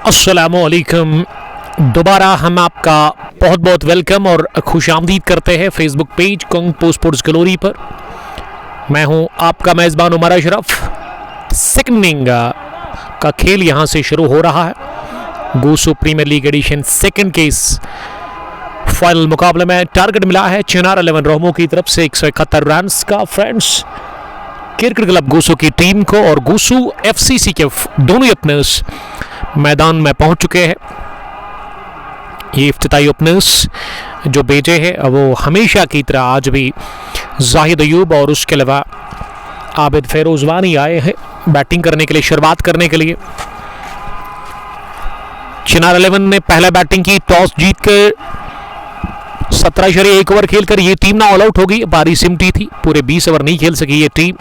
अस्सलामुअलैकुम। दोबारा हम आपका बहुत बहुत वेलकम और खुशामदीद करते हैं Facebook page kung sports glory पर। मैं हूं आपका मेज़बान उमर अशरफ। सेकंड इनिंग का खेल यहां से शुरू हो रहा है। गूसू प्रीमियर लीग एडिशन सेकंड के इस फाइनल मुकाबले में टारगेट मिला है चिनार 11 रोमो की तरफ से 171 रन का फ्रेंड्स क्रिकेट क्लब गूसू की टीम को, और गूसू एफसीसी के दोनों ओपनर्स मैदान में पहुंच चुके हैं। ये इफ्तिताई ओपनर्स जो भेजे हैं वो हमेशा की तरह आज भी जाहिद अयूब और उसके अलावा आबिद फेरोजवानी आए हैं बैटिंग करने के लिए, शुरुआत करने के लिए। चिनार 11 ने पहला बैटिंग की, टॉस जीतकर 17 ओवर खेलकर ये टीम ना ऑल आउट होगी। पारी सिमटी थी, पूरे 20 ओवर नहीं खेल सकी ये टीम।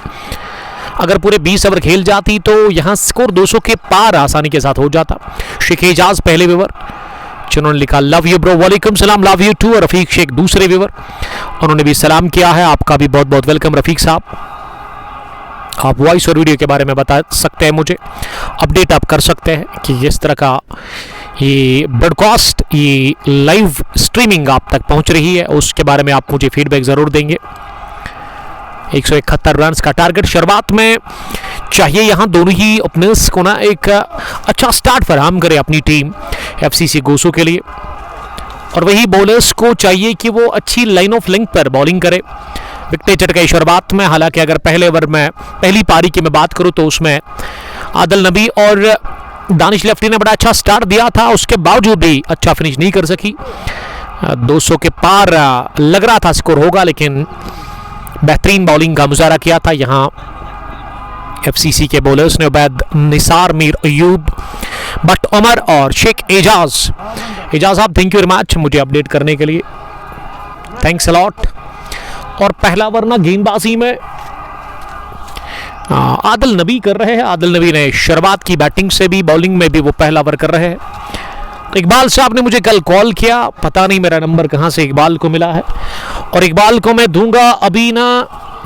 अगर पूरे 20 ओवर खेल जाती तो यहां स्कोर 200 के पार आसानी के साथ हो जाता। शेख एजाज पहले विवर, जिन्होंने लिखा लव यू ब्रो, वालेकुम सलाम, लव यू टू। और रफीक शेख दूसरे विवर, उन्होंने भी सलाम किया है। आपका भी बहुत बहुत वेलकम रफीक साहब। आप वॉइस और वीडियो के बारे में बता सकते हैं, मुझे अपडेट आप कर सकते हैं कि किस तरह का ये ब्रॉडकास्ट, ये लाइव स्ट्रीमिंग आप तक पहुंच रही है, उसके बारे में आप मुझे फीडबैक ज़रूर देंगे। 171 रन का टारगेट शुरुआत में चाहिए यहाँ दोनों ही ओपनर्स को ना एक अच्छा स्टार्ट फराहम करे अपनी टीम एफसीसी गूसू के लिए, और वही बॉलर्स को चाहिए कि वो अच्छी लाइन ऑफ लेंथ पर बॉलिंग करे। विकेट चटकाई शुरुआत में, हालांकि अगर पहले ओवर में पहली पारी की मैं बात करूँ तो उसमें आदिल नबी और दानिश लेफ्टी ने बड़ा अच्छा स्टार्ट दिया था, उसके बावजूद भी अच्छा फिनिश नहीं कर सकी। 200 के पार लग रहा था स्कोर होगा, लेकिन बेहतरीन बॉलिंग का मुजाहरा किया था यहाँ एफसीसी के बॉलर्स ने। उबैद, निसार, मीर अयूब, बट उमर और शेख एजाज। एजाज साहब थैंक यू वेरी मच मुझे अपडेट करने के लिए, थैंक्स अलॉट। और पहला वरना गेंदबाजी में आदिल नबी कर रहे हैं। आदिल नबी ने शुरुआत की बैटिंग से भी, बॉलिंग में भी वो पहला ओवर कर रहे हैं। इकबाल साहब ने मुझे कल कॉल किया, पता नहीं मेरा नंबर कहाँ से इकबाल को मिला है, और इकबाल को मैं दूंगा अभी ना।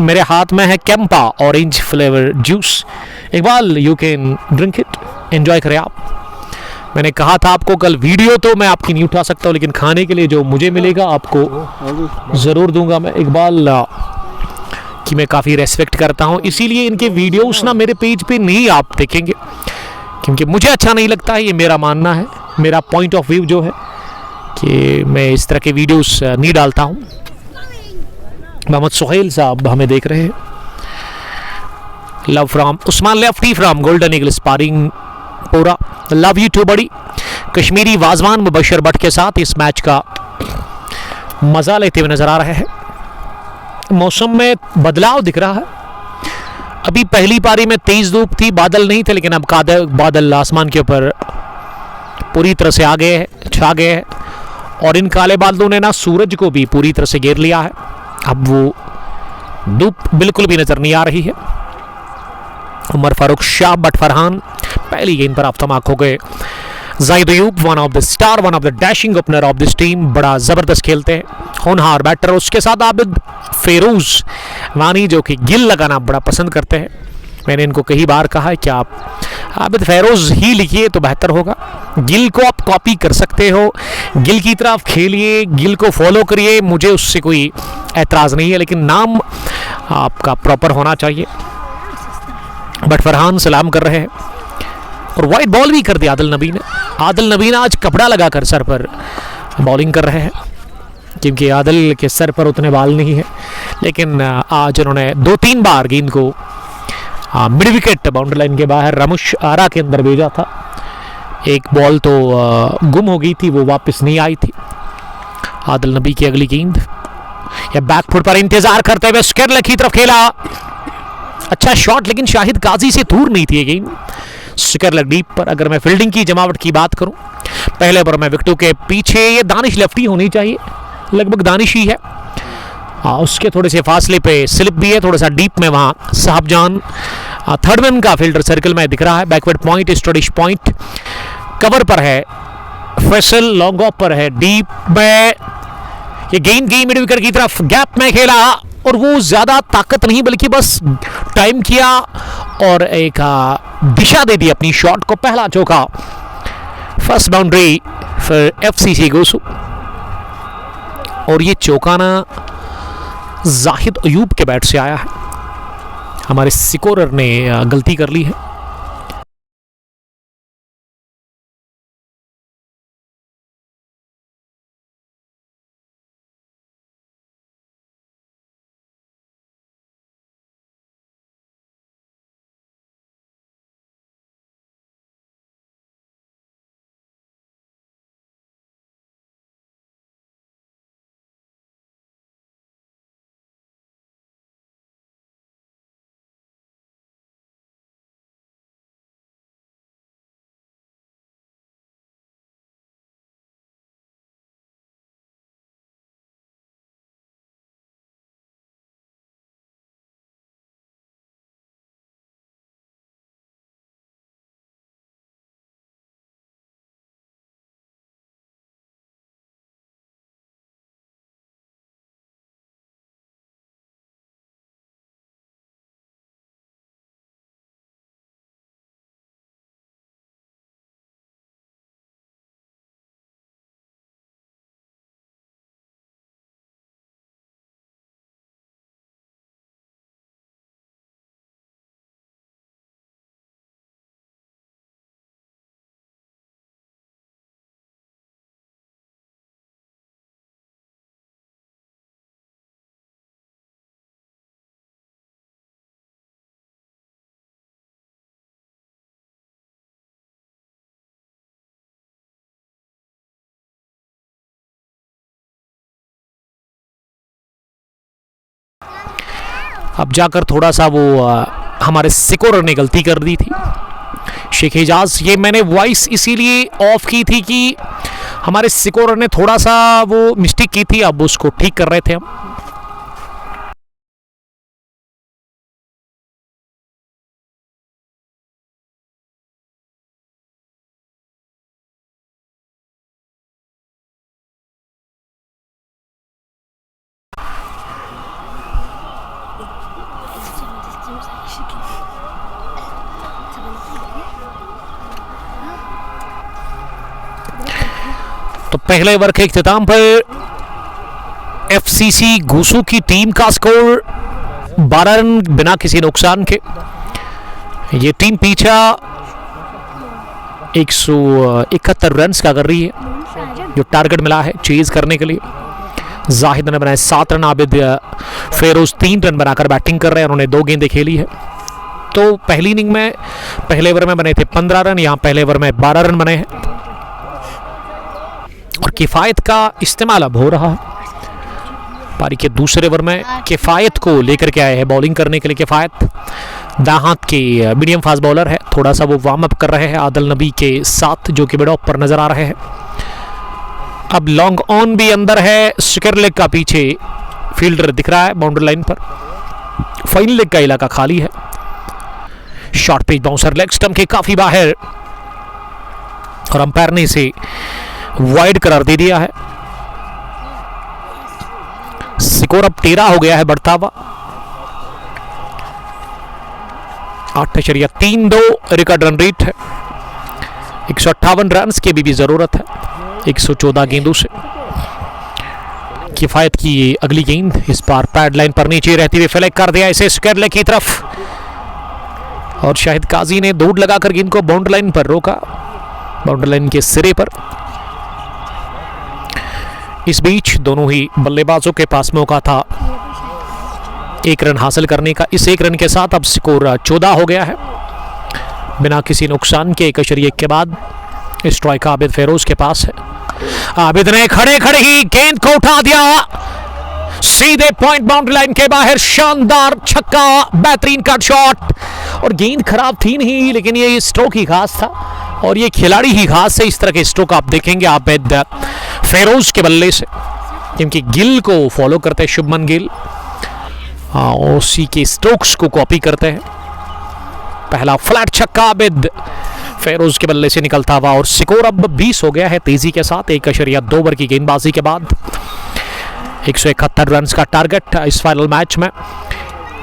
मेरे हाथ में है Campa orange flavour juice. Iqbal you can drink it, enjoy करें आप। मैंने कहा था आपको कल, वीडियो तो मैं आपकी नहीं उठा सकता हूँ, लेकिन खाने के लिए जो मुझे मिलेगा आपको ज़रूर दूंगा मैं। इकबाल कि मैं काफ़ी रेस्पेक्ट करता हूँ, इसीलिए इनके वीडियोस ना मेरे पेज पे नहीं आप देखेंगे, क्योंकि मुझे अच्छा नहीं लगता है। ये मेरा मानना है, मेरा पॉइंट ऑफ व्यू जो है कि मैं इस तरह के वीडियोस नहीं डालता हूँ। मोहम्मद सुहेल साहब हमें देख रहे हैं। Love from Usman lefty from golden eagle sparring पूरा, लव यू टू बड़ी। कश्मीरी वाजवान मुबशर भट्ट के साथ इस मैच का मजा लेते हुए नजर आ रहे हैं। मौसम में बदलाव दिख रहा है। अभी पहली पारी में तेज धूप थी, बादल नहीं थे, लेकिन अब बादल आसमान के ऊपर पूरी तरह से आ गए हैं, छा गए हैं, और इन काले बादलों ने ना सूरज को भी पूरी तरह से घेर लिया है। अब वो धूप बिल्कुल भी नजर नहीं आ रही है। उमर फारूक शाह, बट फरहान पहली गेंद पर आफ्तमाक हो गए। Zahid Ayub, one of the star, one of the dashing opener of this team, बड़ा जबरदस्त खेलते हैं, होनहार बैटर। उसके साथ आबिद फेरोज वानी जो कि गिल लगाना बड़ा पसंद करते हैं। मैंने इनको कई बार कहा है कि आप आबिद फेरोज ही लिखिए तो बेहतर होगा। गिल को आप कॉपी कर सकते हो, गिल की तरफ खेलिए, गिल को फॉलो करिए, मुझे उससे कोई एतराज़ नहीं है, लेकिन नाम आपका प्रॉपर होना चाहिए। बट फरहान सलाम कर रहे हैं, और वाइट बॉल भी कर दिया आदिल नबी ने। आदिल नबी ने आज कपड़ा लगाकर सर पर बॉलिंग कर रहे हैं, क्योंकि आदिल के सर पर उतने बाल नहीं है, लेकिन आज उन्होंने 2-3 बार गेंद को मिड विकेट बाउंड्री लाइन के बाहर रमुश आरा के अंदर भेजा था। एक बॉल तो गुम हो गई थी, वो वापस नहीं आई थी। आदिल नबी की अगली गेंद, या बैकफुट पर इंतजार करते हुए स्केरल की तरफ खेला, अच्छा शॉट, लेकिन शाहिद काजी से दूर नहीं थी ये गेंद। स्केरल डीप पर। अगर मैं फील्डिंग की जमावट की बात करूं, पहले ओवर में विकेटों के पीछे ये दानिश लेफ्टी होनी चाहिए, लगभग दानिश ही है। उसके थोड़े से फासले पे स्लिप भी है, थोड़ा सा डीप में वहाँ साहबजान थर्ड मैन का फील्डर सर्कल में दिख रहा है। बैकवर्ड पॉइंट, स्टडिश पॉइंट कवर पर है, फैसल लॉन्ग ऑफ पर है, डीप में ये गेंद गई मिड विकेट की तरफ, गैप में खेला, और वो ज़्यादा ताकत नहीं बल्कि बस टाइम किया और एक दिशा दे दी अपनी शॉट को। पहला चौका फर्स्ट बाउंड्री फिर एफसीसी गोसू, और ये चौकाना जाहिद अयूब के बैट से आया है। हमारे स्कोरर ने गलती कर ली है। अब जाकर थोड़ा सा वो हमारे स्कोरर ने गलती कर दी थी, शेख एजाज। ये मैंने वॉइस इसीलिए ऑफ की थी कि हमारे स्कोरर ने थोड़ा सा वो मिस्टेक की थी, अब उसको ठीक कर रहे थे हम। तो पहले ओवर के इख्तिताम पर एफसीसी गोसू की टीम का स्कोर 12 रन बिना किसी नुकसान के। ये टीम पीछा 171 रन का कर रही है, जो टारगेट मिला है चेज करने के लिए। जाहिद ने बनाए 7 रन, आबिद फेरोज 3 रन बनाकर बैटिंग कर रहे हैं। उन्होंने 2 गेंदें खेली है। तो पहली इनिंग में पहले ओवर में बने थे 15 रन, यहाँ पहले ओवर में 12 रन बने हैं और किफ़ायत का इस्तेमाल अब हो रहा है। पारी के दूसरे ओवर में किफ़ायत को लेकर के आए हैं बॉलिंग करने के लिए। किफ़ायत दाएं हाथ के मीडियम फास्ट बॉलर है, थोड़ा सा वो वार्म अप कर रहे हैं आदिल नबी के साथ, जो कि मिड ऑफ पर नजर आ रहे हैं। अब लॉन्ग ऑन भी अंदर है, स्क्वायर लेग का पीछे फील्डर दिख रहा है बाउंड्री लाइन पर। फाइनल लेग का इलाका खाली है। Short pitch bouncer leg stump के काफी बाहर और अंपायर ने इसे वाइड करार दे दिया है। स्कोर अब 13 हो गया है बढ़ता हुआ। 8.32 रिकॉर्ड रन रेट है। 158 रन की भी जरूरत है 114 गेंदों से। किफायत की अगली गेंद इस बार पैड लाइन पर नीचे रहती हुए फ्लैग कर दिया इसे स्क्वायर लेग की तरफ, और शाहिद काजी ने दौड़ लगाकर गेंद को बाउंड्री लाइन पर रोका, बाउंड्री लाइन के सिरे पर। इस बीच दोनों ही बल्लेबाजों के पास मौका था 1 रन हासिल करने का। इस 1 रन के साथ अब स्कोर 14 हो गया है बिना किसी नुकसान के। 1 के बाद स्ट्राइक आबिद फेरोज के पास है। आबिद ने खड़े खड़े ही गेंद को उठा दिया सीधे पॉइंट बाउंड्री लाइन के बाहर। शानदार छक्का, बेहतरीन कट शॉट, और गेंद खराब थी नहीं लेकिन ये स्ट्रोक ही खास था और ये खिलाड़ी ही खास है। इस तरह के स्ट्रोक आप देखेंगे आबिद फेरोज के बल्ले से, क्योंकि गिल को फॉलो करते हैं शुभमन गिल, उसी के स्ट्रोक्स को कॉपी करते हैं। पहला फ्लैट छक्का आबिद फेरोज के बल्ले से निकलता हुआ और स्कोर अब 20 हो गया है तेजी के साथ। 1.2 ओवर की गेंदबाजी के बाद 171 रन का टारगेट इस फाइनल मैच में।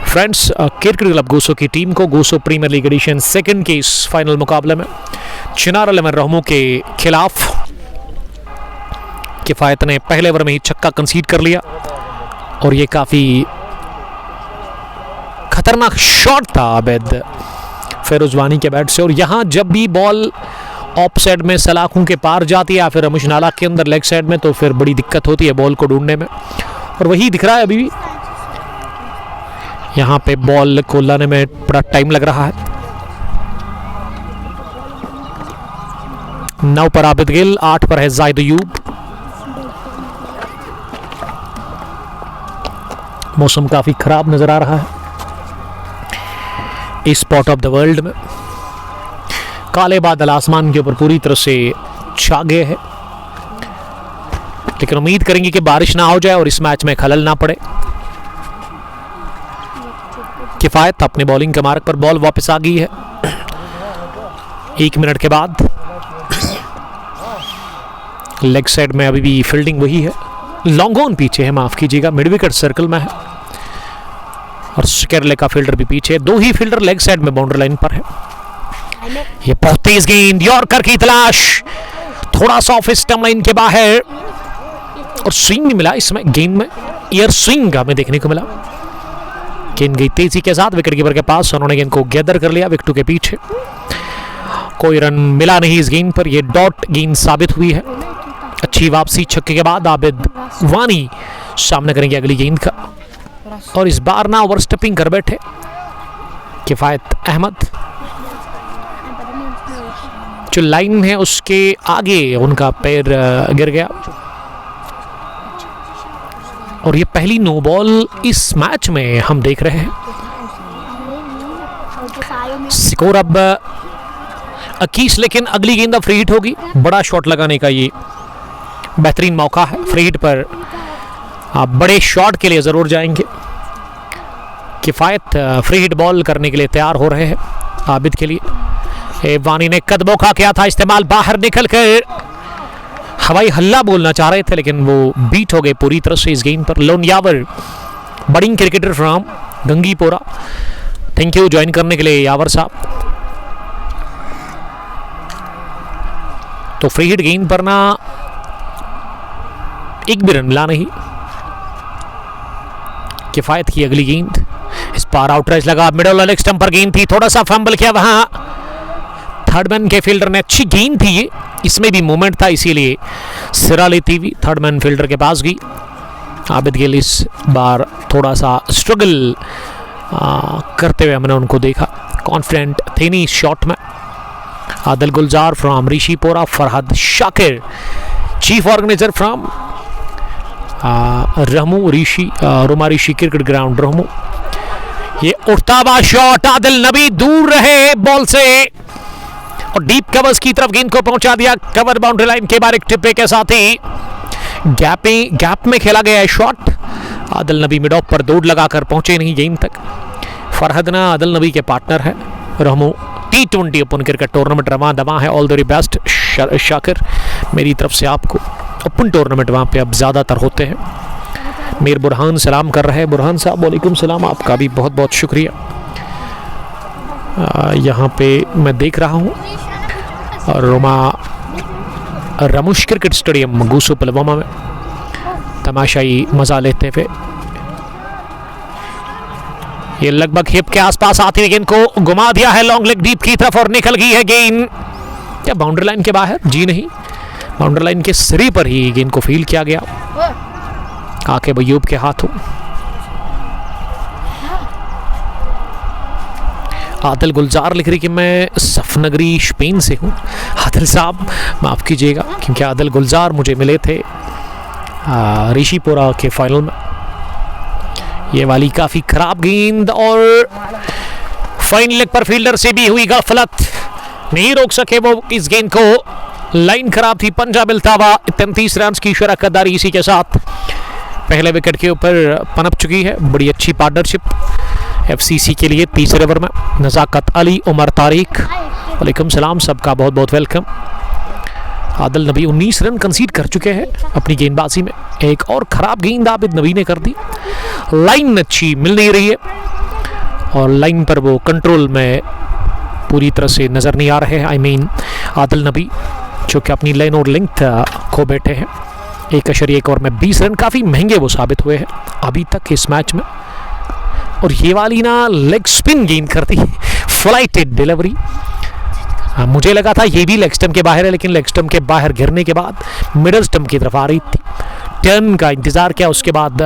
फ्रेंड्स, क्रिकेट क्लब गोसो की टीम को गोसो प्रीमियर लीग एडिशन 2 के इस फाइनल मुकाबले में चिनार 11 रहमू के खिलाफ किफायत ने पहले ओवर में ही छक्का कंसीड कर लिया और ये काफी खतरनाक शॉट था आबिद फेरोज वानी के बैट से। और यहां जब भी बॉल ऑफ साइड में सलाखों के पार जाती है या फिर रमेश नाला के अंदर लेग साइड में, तो फिर बड़ी दिक्कत होती है बॉल को ढूंढने में, और वही दिख रहा है अभी भी। यहां पे बॉल को लाने में बड़ा टाइम लग रहा है। 9 पर आबिद गिल, 8 पर है जाहिद अयूब। मौसम काफी खराब नजर आ रहा है इस स्पॉट ऑफ द वर्ल्ड में। काले बादल आसमान के ऊपर पूरी तरह से छा गए हैं, लेकिन उम्मीद करेंगे कि बारिश ना हो जाए और इस मैच में खलल ना पड़े। किफायत अपने बॉलिंग के मार्ग पर, बॉल वापस आ गई है 1 मिनट के बाद। लेग साइड में अभी भी फील्डिंग वही है, लॉन्ग ऑन पीछे है, माफ कीजिएगा, मिड विकेट सर्कल में है और केरले का फील्डर भी पीछे। 2 ही फील्डर लेग साइड में बाउंड्री लाइन पर है। ये बहुत तेज गेंद, यॉर्कर की तलाश, थोड़ा सा ऑफ स्टंप लाइन के बाहर और स्विंग भी मिला इसमें, गेंद में एयर स्विंग हमें देखने को मिला। गेंद गई तेजी के साथ विकेट कीपर के पास, उन्होंने गेंद को गैदर कर लिया विकेटों के पीछे। कोई रन मिला नहीं इस गेंद पर, यह डॉट गेंद साबित हुई है। अच्छी वापसी छक्के के बाद आबिद वानी सामने करेंगे अगली गेंद का, और इस बार ना ओवर स्टेपिंग कर बैठे किफायत अहमद। जो लाइन है उसके आगे उनका पैर गिर गया और ये पहली नो बॉल इस मैच में हम देख रहे हैं। स्कोर अब 21, लेकिन अगली गेंद अब फ्री हिट होगी। बड़ा शॉट लगाने का ये बेहतरीन मौका है। फ्री हिट पर आप बड़े शॉट के लिए जरूर जाएंगे। किफायत फ्री हिट बॉल करने के लिए तैयार हो रहे हैं आबिद के लिए। वानी ने कदमों का किया था इस्तेमाल, बाहर निकलकर हवाई हल्ला बोलना चाह रहे थे लेकिन वो बीट हो गए पूरी तरह से इस गेंद पर। Lone Yawar, budding cricketer from Gangipora, thank you join करने के लिए यावर साहब। तो फ्री हिट गेंद पर ना एक भी रन मिला नहीं। किफायत की अगली गेंद, इस पार आउटराइज लगा, मिडल लेग स्टंप पर गेंद थी, थोड़ा सा फंबल किया वहां थर्ड मैन के फील्डर ने। अच्छी गेंद थी ये, इसमें भी मूवमेंट था इसीलिए सिरा लेती हुई थर्ड मैन फील्डर के पास गई। आबिद गिल इस बार थोड़ा सा स्ट्रगल करते हुए हमने उनको देखा, कॉन्फिडेंट थे नहीं इस शॉट में। Adil Gulzar from Rishipora, Farhad Shakir chief organiser from Rahmu Ruma Rishi cricket ground Rahmu. ये उठता हुआ शॉट, आदिल नबी दूर रहे बॉल से और डीप कवर्स की तरफ गेंद को पहुंचा दिया। कवर बाउंड्री लाइन के बाहर एक टिप्पे के साथ ही गैप में खेला गया है shot. Adil Nabi mid of पर दौड़ लगाकर पहुंचे नहीं गेंद तक। फरहद ना आदिल नबी के पार्टनर है। रहमू T20 ओपन क्रिकेट टूर्नामेंट रवा दवा है। All the very best Shakir, मेरी तरफ से आपको। ओपन टूर्नामेंट वहाँ पे अब ज़्यादातर होते हैं। मीर बुरहान सलाम कर रहे हैं। बुरहान साहब वालेकुम सलाम, आपका भी बहुत बहुत शुक्रिया। यहाँ पे मैं देख रहा हूँ रोमा रमुश क्रिकेट स्टेडियम गूसू पुलवामा में तमाशाई मज़ा लेते हुए। ये लगभग हिप के आसपास आती हुई गेंद को घुमा दिया है लॉन्ग लेग डीप की तरफ और निकल गई है गेंद। क्या बाउंड्री लाइन के बाहर? जी नहीं, बाउंड्री लाइन के सिरे पर ही गेंद को फील किया गया आकिब अयूब के हाथों। आदिल गुलजार लिख रही कि मैं सफनगरी स्पेन से हूँ। आदिल साहब माफ़ कीजिएगा, क्योंकि आदिल गुलजार मुझे मिले थे ऋषिपुरा के फाइनल में। ये वाली काफ़ी खराब गेंद और फाइन लेग पर फील्डर से भी हुई गफलत, नहीं रोक सके वो इस गेंद को। लाइन खराब थी, पंजा मिलता हुआ 33 रन की शराकतदारी इसी के साथ पहले विकेट के ऊपर पनप चुकी है। बड़ी अच्छी पार्टनरशिप FCC के लिए तीसरे ओवर में। नज़ाकत अली, उमर तारिक, वालेकुम सलाम, सबका बहुत बहुत वेलकम। आदिल नबी 19 रन कंसीड कर चुके हैं अपनी गेंदबाजी में। एक और खराब गेंद आबिद नबी ने कर दी। लाइन अच्छी मिल नहीं रही है और लाइन पर वो कंट्रोल में पूरी तरह से नजर नहीं आ रहे हैं। आई मीन आदिल नबी जो कि अपनी लाइन और लेंथ खो बैठे हैं। 1.1 ओवर में 20 रन, काफ़ी महंगे वो साबित हुए हैं अभी तक इस मैच में। और ये वाली ना लेग स्पिन गेंद करती, फ्लाइटेड डिलीवरी। मुझे लगा था ये भी लेग स्टंप के बाहर है, लेकिन लेग स्टंप के बाहर गिरने के बाद मिडल स्टंप की तरफ आ रही थी। टर्न का इंतजार किया, उसके बाद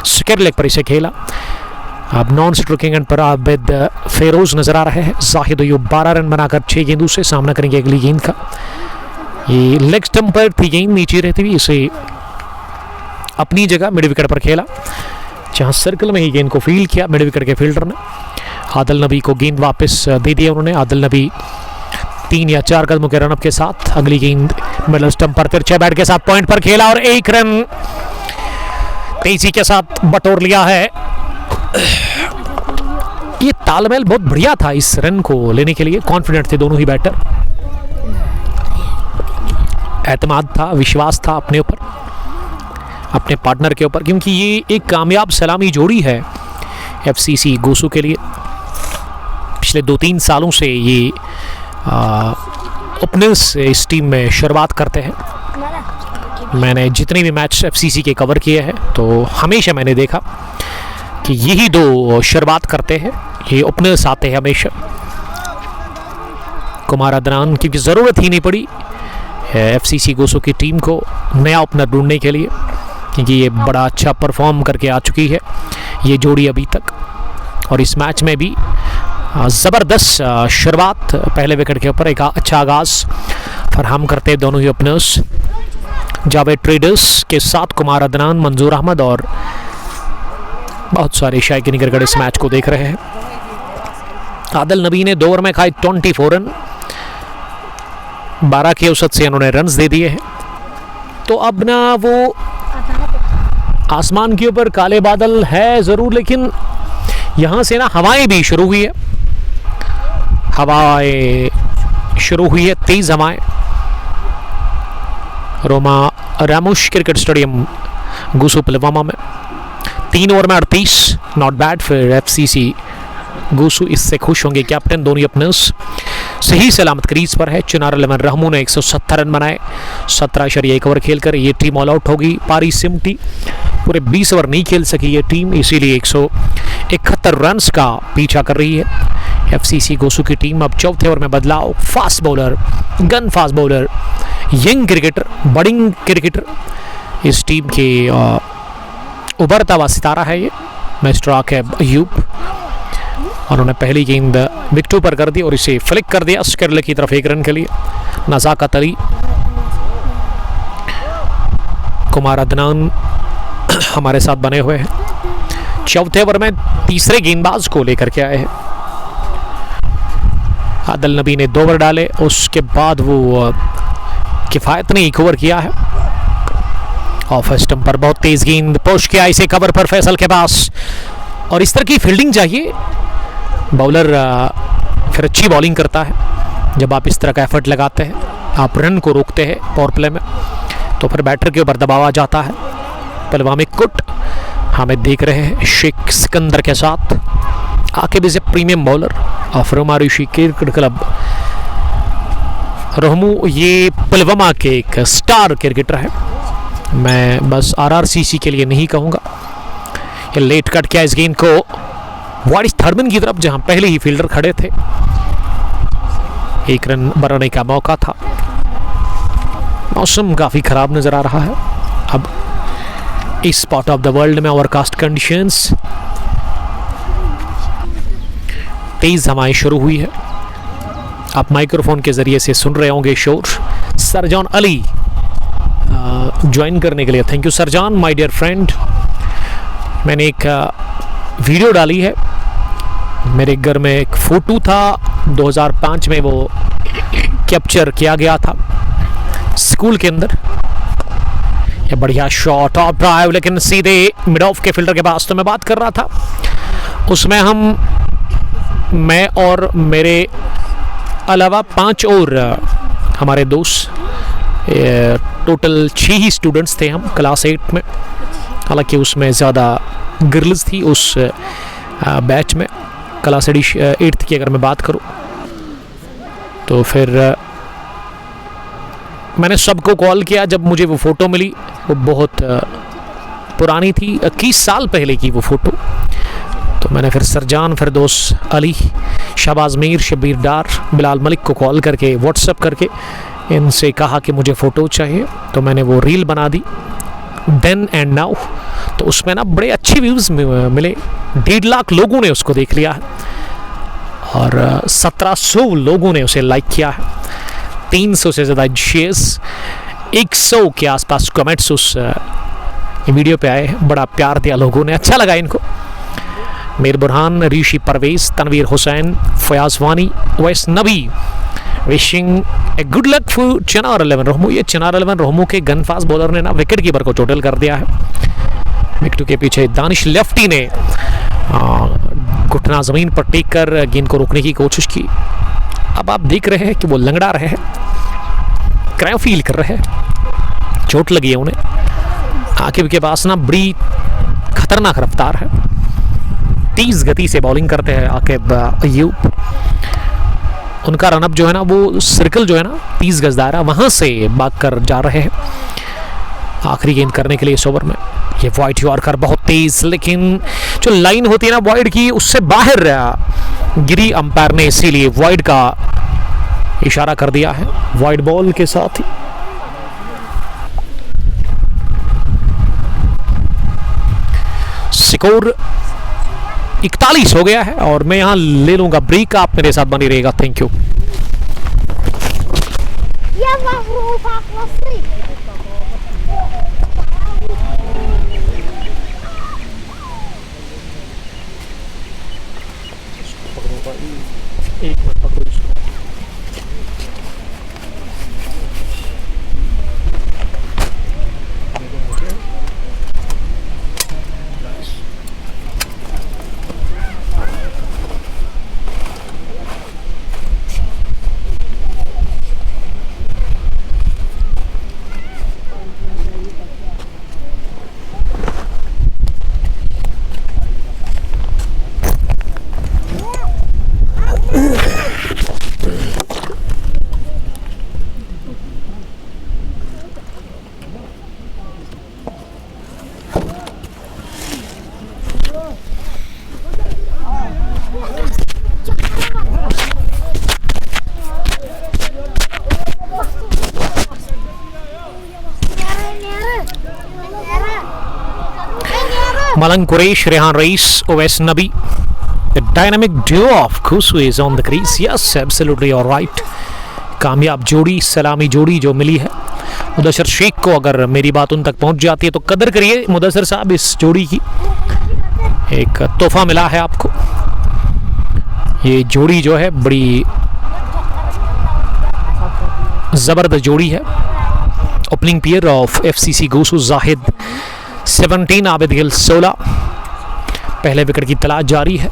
सेकंड लेग पर इसे खेला। अब नॉन स्ट्रोकिंग एंड पर आबिद फेरोज नजर आ रहे हैं। जाहिद अयूब 12 रन बनाकर 6 गेंदों से सामना करेंगे अगली गेंद का। ये लेग स्टंप पर थी गेंद, नीचे रहती हुई इसे अपनी जगह मिड विकेट पर खेला, जहां सर्कल में ही गेंद को फील्ड किया मिड विकेट के फील्डर ने। आदिल नबी को गेंद वापस दे दिया उन्होंने। आदिल नबी 3 या 4 कदमों के रनअप के साथ अगली गेंद मिडल स्टंप पर तिरछे बैट के साथ पॉइंट पर खेला और 1 रन तेजी के साथ बटोर लिया है। ये तालमेल बहुत बढ़िया था इस रन को लेने के लिए, कॉन्फिडेंट थे दोनों ही बैटर, एतमाद था, विश्वास था अपने ऊपर, अपने पार्टनर के ऊपर, क्योंकि ये एक कामयाब सलामी जोड़ी है एफसीसी गोसू के लिए। पिछले 2-3 सालों से ये ओपनर्स इस टीम में शुरुआत करते हैं। मैंने जितने भी मैच एफसीसी के कवर किए हैं तो हमेशा मैंने देखा कि यही दो शुरुआत करते हैं, ये ओपनर्स आते हैं हमेशा। कुमार अदनान क्योंकि ज़रूरत ही नहीं पड़ी एफसीसी गोसू की टीम को नया ओपनर ढूंढने के लिए, क्योंकि ये बड़ा अच्छा परफॉर्म करके आ चुकी है ये जोड़ी अभी तक। और इस मैच में भी ज़बरदस्त शुरुआत, पहले विकेट के ऊपर एक अच्छा आगाज़ फराहम करते दोनों ही ओपनर्स। जावेद ट्रेडर्स के साथ कुमार अदनान, मंजूर अहमद और बहुत सारे शायकीन क्रिकेट इस मैच को देख रहे हैं। आदिल नबी ने 2 ओवर में खाए 24 रन, 12 के औसत से उन्होंने रन्स दे दिए हैं। तो अब ना वो आसमान के ऊपर काले बादल है ज़रूर, लेकिन यहाँ से ना हवाएं भी शुरू हुई है, हवाएं शुरू हुई है, तेज़ हवाएं। रोमा रामुश क्रिकेट स्टेडियम गोसू पुलवामा में 3 ओवर में 38, नॉट बैड फिर एफसीसी गोसू, इससे खुश होंगे कैप्टन। दोनों ओपनर्स सही सलामत क्रीज पर है। चुनार 11 रहमू ने 170 रन बनाए 17.1 ओवर खेलकर। ये टीम ऑल आउट होगी, पारी सिमटी, पूरे 20 ओवर नहीं खेल सकी ये टीम, इसीलिए 171 रन्स का पीछा कर रही है एफसीसी गोसू की टीम। अब चौथे ओवर में बदलाव, fast bowler, gun fast bowler, young cricketer, budding cricketer, इस टीम के उभरता हुआ सितारा है ये मिस्टर आकिब अयूब। उन्होंने पहली गेंद विकेटों पर कर दी और इसे फ्लिक कर दिया स्केरले की तरफ 1 रन के लिए। नज़ाकत अली, कुमार अदनान हमारे साथ बने हुए हैं। चौथे ओवर में तीसरे गेंदबाज को लेकर के आए हैं। आदिल नबी ने 2 ओवर डाले, उसके बाद वो किफ़ायत ने 1 ओवर किया है। ऑफ स्टंप पर बहुत तेज गेंद पुश किया इसे कवर पर फैसल के पास, और इस तरह की फील्डिंग चाहिए। बॉलर फिर अच्छी बॉलिंग करता है जब आप इस तरह का एफर्ट लगाते हैं, आप रन को रोकते हैं पावर प्ले में, तो फिर बैटर के ऊपर दबाव आ जाता है। पुलवामा कुट हमें देख रहे हैं शेख सिकंदर के साथ। Aqib is a premium bowler of Roma Rishi cricket club Rahmu, ये पुलवामा के एक स्टार क्रिकेटर है। मैं बस आरआरसीसी के लिए नहीं कहूँगा। ये लेट कट किया इस गेंद को वारिस थर्मन की तरफ, जहां पहले ही फील्डर खड़े थे। 1 रन बनाने का मौका था। मौसम काफ़ी ख़राब नज़र आ रहा है अब इस पार्ट ऑफ द वर्ल्ड में। ओवरकास्ट कंडीशंस, तेज़ हवाएं शुरू हुई है। आप माइक्रोफोन के ज़रिए से सुन रहे होंगे शोर। सरजान अली ज्वाइन करने के लिए thank you Sarjan, my dear friend. मैंने एक वीडियो डाली है, मेरे घर में एक फ़ोटो था 2005 में, वो कैप्चर किया गया था स्कूल के अंदर। ये बढ़िया शॉट ऑफ ड्राइव, लेकिन सीधे मिड ऑफ के फील्डर के पास। तो मैं बात कर रहा था उसमें मैं और मेरे अलावा 5 और हमारे दोस्त, टोटल 6 ही स्टूडेंट्स थे हम क्लास 8 में। हालांकि उसमें ज़्यादा गर्ल्स थी उस बैच में, क्लास 8th की अगर मैं बात करूं। तो फिर मैंने सबको कॉल किया जब मुझे वो फ़ोटो मिली। वो बहुत पुरानी थी, 21 साल पहले की वो फ़ोटो। तो मैंने फिर सरजान, फिरदौस अली, शहबाज मीर, शब्बीर डार, बिलाल मलिक को कॉल करके, व्हाट्सएप करके इनसे कहा कि मुझे फ़ोटो चाहिए। तो मैंने वो रील बना दी, देन एंड नाउ। तो उसमें ना बड़े अच्छे व्यूज़ मिले, 1.5 लाख लोगों ने उसको देख लिया है और 1700 लोगों ने उसे लाइक किया है, 300 से ज़्यादा शेयर्स, 100 के आसपास कमेंट्स उस वीडियो पे आए। बड़ा प्यार दिया लोगों ने, अच्छा लगा इनको। मीर बुरहान, ऋषि Parvez, Tanveer Hussain, Fayaz Wani, Wais Nabi wishing a good luck for Chinar 11 Rohmu. ये चिनार 11 रोहमू के गनफास्ट बॉलर ने ना विकेट कीपर को चोटिल कर दिया है। विकेट के पीछे दानिश लेफ्टी ने घुटना ज़मीन पर टेक कर गेंद को रोकने की कोशिश की। अब आप देख रहे हैं कि वो लंगड़ा रहे हैं, क्रैम्प फील कर रहे हैं, चोट लगी है उन्हें। आकिब के पास ना बड़ी खतरनाक रफ्तार है, तेज गति से बॉलिंग करते हैं आकिब अयूब। उनका रनअप जो है ना, वो सर्कल जो है ना 30 गज दायरा, वहाँ से भाग कर जा रहे हैं आखिरी गेंद करने के लिए इस ओवर में। ये वाइड यॉर्कर बहुत तेज, लेकिन जो लाइन होती है ना वाइड की, उससे बाहर गिरी। अंपायर ने इसीलिए वाइड का इशारा कर दिया है, वाइड बॉल के साथ ही। स्कोर 41 हो गया है और मैं यहां ले लूंगा ब्रेक। आप मेरे साथ बनी रहेगा। Thank you. Malang Quresh, Rehan Reis, Owais Nabi. The dynamic duo of Khusu is on the crease. Yes, absolutely all right. कामयाब जोड़ी, सलामी जोड़ी जो मिली है मुदस्सिर शेख को। अगर मेरी बात उन तक पहुंच जाती है तो कदर करिए मुदस्सिर साहब, इस जोड़ी की एक तोहफा मिला है आपको। ये जोड़ी जो है बड़ी ज़बरदस्त जोड़ी है। Opening pair of FCC Gosu Zahid 17, Abid Gill 16। पहले विकेट की तलाश जारी है।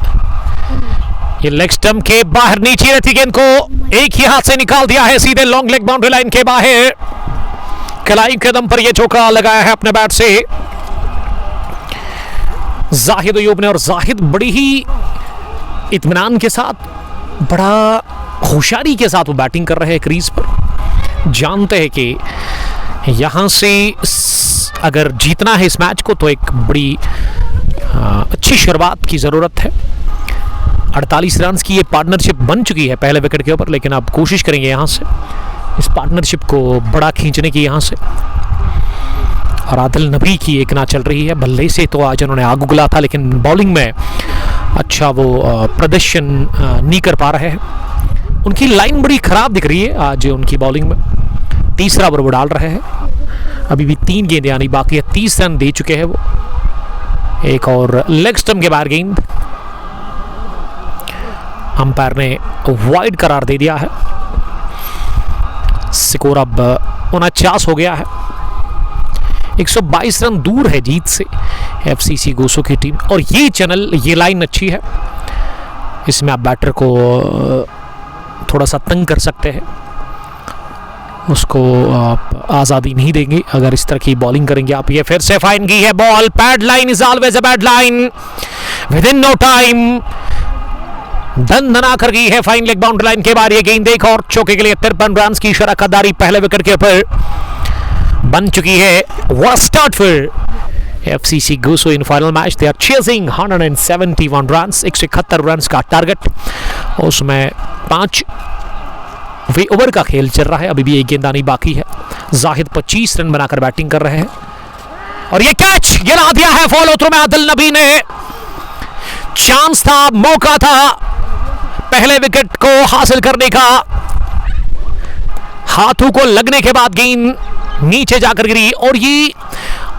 ये लेग स्टंप के बाहर नीचे रहती गेंद को एक ही हाथ से निकाल दिया है सीधे लॉन्ग लेग बाउंड्री लाइन के बाहर। कलाई कदम पर यह चौका लगाया है अपने बैट से जाहिद अयूब ने। और जाहिद बड़ी ही इत्मीनान के साथ, बड़ा होशियारी के साथ वो बैटिंग कर रहे हैं क्रीज पर। जानते हैं कि यहाँ से अगर जीतना है इस मैच को तो एक बड़ी अच्छी शुरुआत की ज़रूरत है। 48 रन की ये पार्टनरशिप बन चुकी है पहले विकेट के ऊपर, लेकिन अब कोशिश करेंगे यहाँ से इस पार्टनरशिप को बड़ा खींचने की यहाँ से। और आदिल नबी की एक ना चल रही है। बल्ले से तो आज उन्होंने आग उगला था, लेकिन बॉलिंग में अच्छा वो प्रदर्शन नहीं कर पा रहे हैं। उनकी लाइन बड़ी ख़राब दिख रही है आज उनकी बॉलिंग में। तीसरा ओवर वो डाल रहे हैं, अभी भी 3 गेंदें आनी बाकी है। 30 रन दे चुके हैं वो। एक और लेग स्टंप के बाहर गेंद, अंपायर ने वाइड करार दे दिया है। स्कोर अब 49 हो गया है। 122 रन दूर है जीत से FCC गोसू की टीम। और ये चैनल, ये लाइन अच्छी है, इसमें आप बैटर को थोड़ा सा तंग कर सकते हैं, उसको आप आज़ादी नहीं देंगे अगर इस तरह की बॉलिंग करेंगे आप। ये फिर से फाइन की है ball. Pad line is always a bad line. Within no time धन धना कर गई है फाइन लेग बाउंड्री लाइन के बाद ये गेंद एक और चौके के लिए 53 रन की शराकतदारी पहले विकेट के ऊपर बन चुकी है। व्हाट स्टार्ट फिर FCC Gusu in final match. They are chasing 171 runs, 171 run का टारगेट। उसमें 5 ओवर का खेल चल रहा है, अभी भी एक गेंदबाजी बाकी है। जाहिद 25 रन बनाकर बैटिंग कर रहे हैं और ये कैच गिरा दिया है फॉलो थ्रू में आदिल नबी ने। चांस था, मौका था पहले विकेट को हासिल करने का। हाथों को लगने के बाद गेंद नीचे जाकर गिरी और ये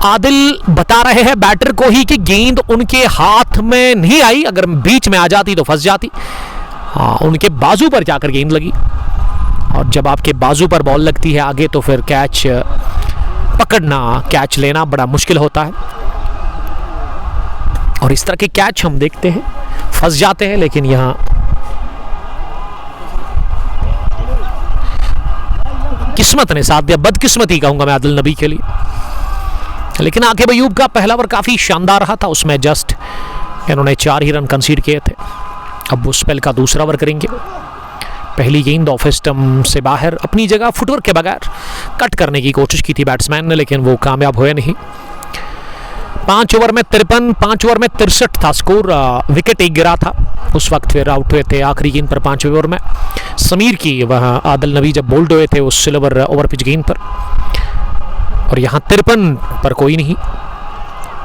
आदिल बता रहे हैं बैटर को ही कि गेंद उनके हाथ में नहीं आई, अगर बीच में आ जाती तो फंस जाती। हाँ, उनके बाजू पर जाकर गेंद लगी और जब आपके बाजू पर बॉल लगती है आगे तो फिर कैच पकड़ना, कैच लेना बड़ा मुश्किल होता है। और इस तरह के कैच हम देखते हैं, फंस जाते हैं, लेकिन यहां किस्मत ने साथ दिया, बदकिस्मती कहूंगा मैं आदिल नबी के लिए। लेकिन आकिब अयूब का पहला ओवर काफी शानदार रहा था, उसमें जस्ट इन्होंने 4 ही रन कंसीड किए थे। अब वो स्पेल का दूसरा ओवर करेंगे। पहली गेंद ऑफ स्टंप से बाहर अपनी जगह फुटवर्क के बगैर कट करने की कोशिश की थी बैट्समैन ने, लेकिन वो कामयाब हुए नहीं। 5 ओवर में 53, 5 ओवर में 63 था स्कोर। विकेट एक गिरा था, उस वक्त फिर आउट हुए थे आखिरी गेंद पर 5 ओवर में समीर की। वहां आदिल नबी जब बोल्ड हुए थे उस सिल्वर ओवर पिच गेंद पर, और यहां 53 पर कोई नहीं।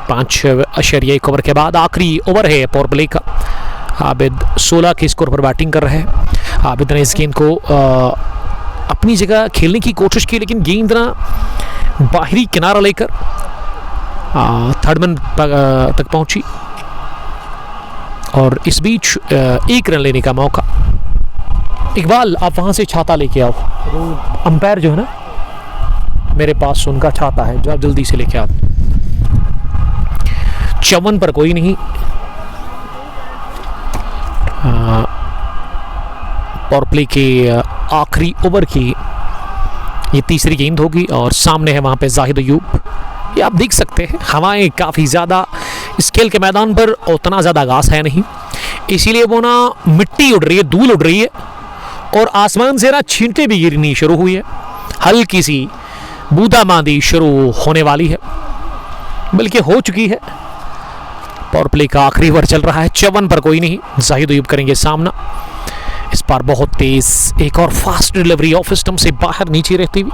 5.1 ओवर के बाद आखिरी ओवर है पावर प्ले का। आबिद 16 के स्कोर पर बैटिंग कर रहे हैं। आबिद ने इस गेंद को अपनी जगह खेलने की कोशिश की, लेकिन गेंद ना बाहरी किनारा लेकर थर्ड मैन तक पहुंची और इस बीच 1 रन लेने का मौका। इकबाल, आप वहां से छाता लेके आओ, अंपायर जो है ना मेरे पास उनका छाता है, जो आप जल्दी से लेके आओ। 54 पर कोई नहीं। पावर प्ले के आखिरी ओवर की ये तीसरी गेंद होगी और सामने है वहां पे जाहिद अयूब। ये आप देख सकते हैं हवाएं काफ़ी ज़्यादा इस खेल के मैदान पर उतना ज़्यादा घास है नहीं, इसीलिए वो ना मिट्टी उड़ रही है, धूल उड़ रही है और आसमान से ना छींटे भी गिरनी शुरू हुई है। हल्की सी बूंदाबांदी शुरू होने वाली है, बल्कि हो चुकी है। पावर प्ले का आखिरी ओवर चल रहा है। 54 पर कोई नहीं। जाहिद अयूब करेंगे सामना। इस बार बहुत तेज एक और फास्ट डिलीवरी ऑफ स्टंप से बाहर नीचे रहती हुई,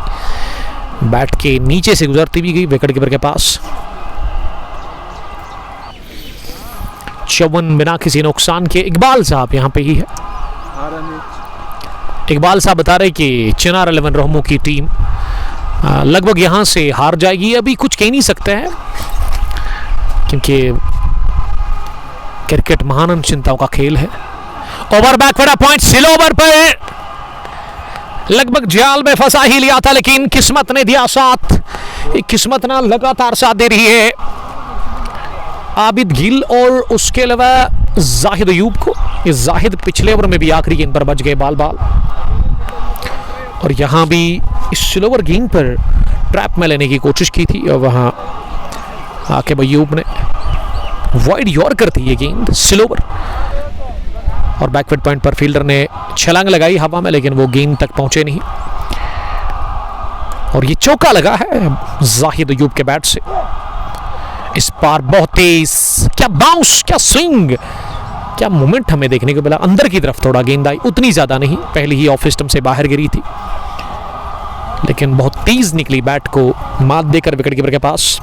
बैट के नीचे से गुजरती हुई गई विकेट कीपर के पास। 54 बिना किसी नुकसान के। इकबाल साहब यहाँ पे ही है। इकबाल साहब बता रहे कि चिनार 11 रहमो की टीम लगभग यहां से हार जाएगी। अभी कुछ कह नहीं सकते हैं क्योंकि क्रिकेट महान अनिश्चितताओं का खेल है। ओवर बैकवर्ड पॉइंट सिल ओवर पर लगभग जाल में फंसा ही लिया था, लेकिन किस्मत ने दिया साथ। किस्मत ना लगातार साथ दे रही है आबिद गिल और उसके अलावा जाहिद अयूब को। ये जाहिद पिछले ओवर में भी आखिरी गेंद पर बच गए बाल बाल, और यहां भी इस स्लोवर गेंद पर ट्रैप में लेने की कोशिश की थी और वहां आकिब अयूब ने वाइड यॉर्कर थी ये गेंद स्लोवर, और बैकवर्ड पॉइंट पर फील्डर ने छलांग लगाई हवा में, लेकिन वो गेंद तक पहुंचे नहीं और ये चौका लगा है जाहिद अयूब के बैट से। इस बार बहुत तेज, क्या बाउंस, क्या स्विंग, क्या मोमेंट हमें देखने को मिला। अंदर की तरफ थोड़ा गेंद आई, उतनी ज्यादा नहीं, पहले ही ऑफ स्टंप से बाहर गिरी थी, लेकिन बहुत तेज निकली बैट को मात देकर विकेट कीपर के पास।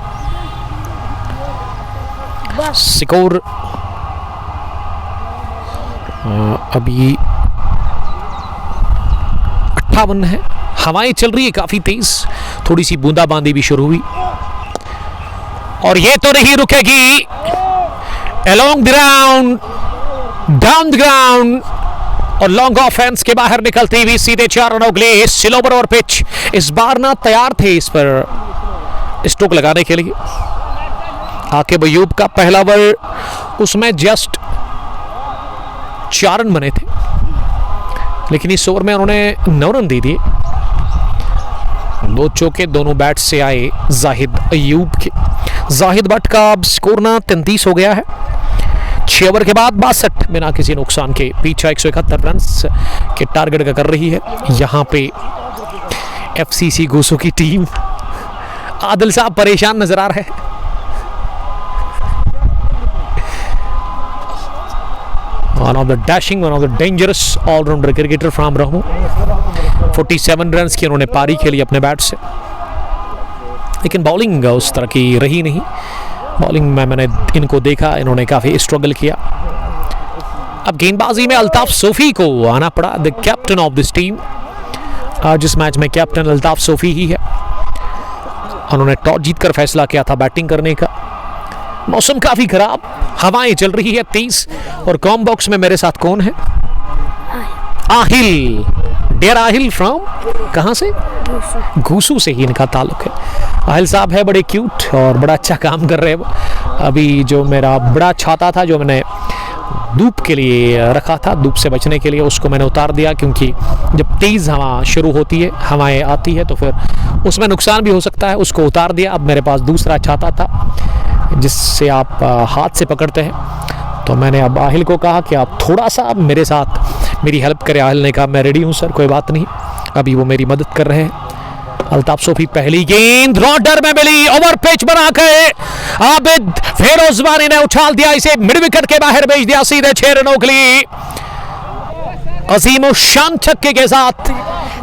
स्कोर अभी 58 है। हवाएं चल रही है काफी तेज, थोड़ी सी बूंदाबांदी भी शुरू हुई और ये तो नहीं रुकेगी। Along the ground, down the ground और लॉन्ग ऑफेंस के बाहर निकलती हुई सीधे 4 रनों के लिए सिलोवर और पिच। इस बार ना तैयार थे इस पर स्ट्रोक लगाने के लिए। आकिब अयूब का पहला ओवर, उसमें जस्ट 4 रन बने थे, लेकिन इस ओवर में उन्होंने 9 रन दे दिए। 2 चौके दोनों बैट से आए जाहिद अयूब के। जाहिद बट का अब स्कोर ना 33 हो गया है। 6 ओवर के बाद 62 बिना किसी नुकसान के। पीछा 171 रन के टारगेट का कर रही है यहाँ पे एफसीसी गोसू की टीम। आदिल साहब परेशान नजर आ रहे हैं। One of the dashing, one of the dangerous all-rounder cricketer from Rahmu। 47 run की उन्होंने पारी खेली अपने बैट से, लेकिन बॉलिंग उस तरह की रही नहीं। बॉलिंग में मैंने इनको देखा, इन्होंने काफ़ी स्ट्रगल किया। अब गेंदबाजी में अल्ताफ सोफी को आना पड़ा, the captain of this team. आज इस मैच में कैप्टन अल्ताफ सोफी ही है। उन्होंने टॉस जीतकर फैसला किया था बैटिंग करने का। मौसम काफ़ी खराब, हवाएं चल रही है तेज। और कॉम बॉक्स में मेरे साथ कौन है? आहिल, डेयर आहिल फ्रॉम कहाँ से? घूसू से ही इनका ताल्लुक है। आहिल साहब है बड़े क्यूट और बड़ा अच्छा काम कर रहे हैं। अभी जो मेरा बड़ा छाता था जो मैंने धूप के लिए रखा था, धूप से बचने के लिए, उसको मैंने उतार दिया, क्योंकि जब तेज़ हवा शुरू होती है, हवाएं आती है, तो फिर उसमें नुकसान भी हो सकता है। उसको उतार दिया। अब मेरे पास दूसरा छाता था जिससे आप हाथ से पकड़ते हैं, तो मैंने अब आहिल को कहा कि आप थोड़ा सा मेरे साथ मेरी हेल्प करें। आहिल ने कहा मैं रेडी हूँ सर, कोई बात नहीं। अभी वो मेरी मदद कर रहे हैं। अल्ताफ सोफी पहली गेंद रॉडर में मिली, ओवर पिच बना के आबिद फेरोजवानी ने उछाल दिया, इसे मिड विकेट के बाहर भेज दिया सीधे 6 रनों के लिए। अजीम शान छक्के के साथ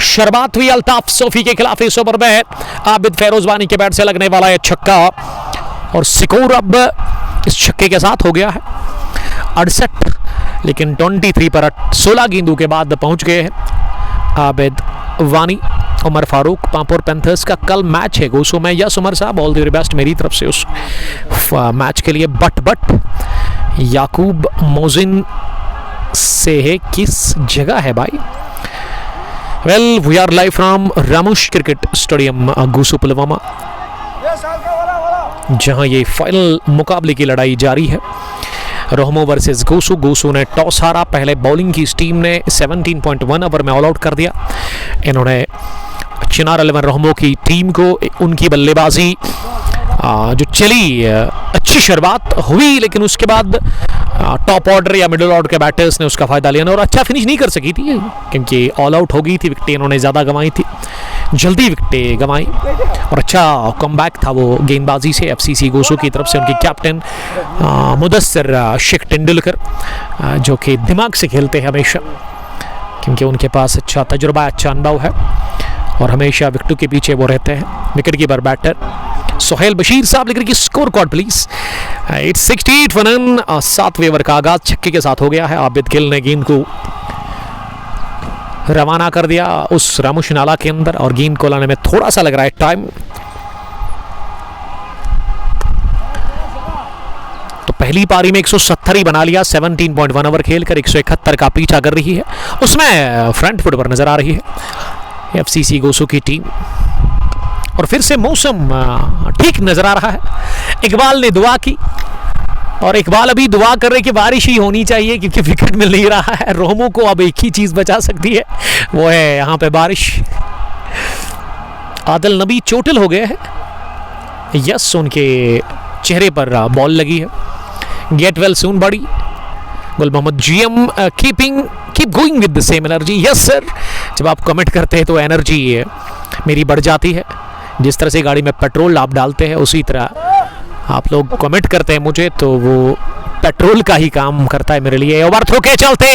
शुरुआत हुई अल्ताफ सोफी के खिलाफ इस ओवर में। आबिद फेरोजवानी के बैट से लगने वाला है छक्का और स्कोर अब इस छक्के के साथ हो गया है 68। लेकिन 23 पर 16 गेंदों के बाद पहुंच गए हैं आबिद वानी। उमर फारूक, पांपोर पैंथर्स का कल मैच है गोसू में। यस उमर साहब, ऑल द वेरी बेस्ट मेरी तरफ से उस मैच के लिए। बट याकूब मोजिन से है, किस जगह है भाई? Well, we are live from Ramosh cricket stadium Gosu Pulwama, जहां ये फाइनल मुकाबले की लड़ाई जारी है। रोहमो वर्सेस गोसू। गोसू ने टॉस हारा। पहले बॉलिंग की इस टीम ने 17.1 ओवर में ऑल आउट कर दिया। इन्होंने चिनार 11 रोहमो की टीम को, उनकी बल्लेबाजी जो चली, अच्छी शुरुआत हुई, लेकिन उसके बाद टॉप ऑर्डर या मिडिल ऑर्डर के बैटर्स ने उसका फायदा लिया और अच्छा फिनिश नहीं कर सकी थी, क्योंकि ऑल आउट हो गई थी। विकेटें इन्होंने ज़्यादा गंवाई थी, जल्दी विकेटें गंवाई, और अच्छा कमबैक था वो गेंदबाजी से एफसीसी गोसू की तरफ से। उनके कैप्टन मुदस्सिर शेख तेंदुलकर, जो कि दिमाग से खेलते हैं हमेशा, क्योंकि उनके पास अच्छा तजुर्बा, अच्छा अनुभव है और हमेशा विकेटों के पीछे वो रहते हैं। Wicket keeper batter Sohail Bashir sahab लिख रहे कि score card please. It's 68 run. 7वें ओवर का आगाज छक्के के साथ हो गया है। आबिद गिल ने गेंद को रवाना कर दिया उस रामुश नाला के अंदर, और गेंद को लाने में थोड़ा सा लग रहा है टाइम। तो पहली पारी में 170 ही बना लिया। 17.1 ओवर खेलकर 171 का पीछा कर रही है। उसमें फ्रंट फुट पर नजर आ रही है एफसीसी गोसू की टीम। और फिर से मौसम ठीक नजर आ रहा है। इकबाल ने दुआ की और इकबाल अभी दुआ कर रहे कि बारिश ही होनी चाहिए, क्योंकि विकेट मिल नहीं रहा है। रोमो को अब एक ही चीज बचा सकती है, वो है यहाँ पे बारिश। आदिल नबी चोटिल हो गए हैं। यस, उनके चेहरे पर बॉल लगी है। गेट वेल सून बड़ी। Gul Mohammad GM keep going with the same energy. Yes sir, जब आप कमेंट करते हैं तो एनर्जी मेरी बढ़ जाती है। जिस तरह से गाड़ी में पेट्रोल आप डालते हैं, उसी तरह आप लोग कमेंट करते हैं मुझे, तो वो पेट्रोल का ही काम करता है मेरे लिए। ओवर थ्रो के चलते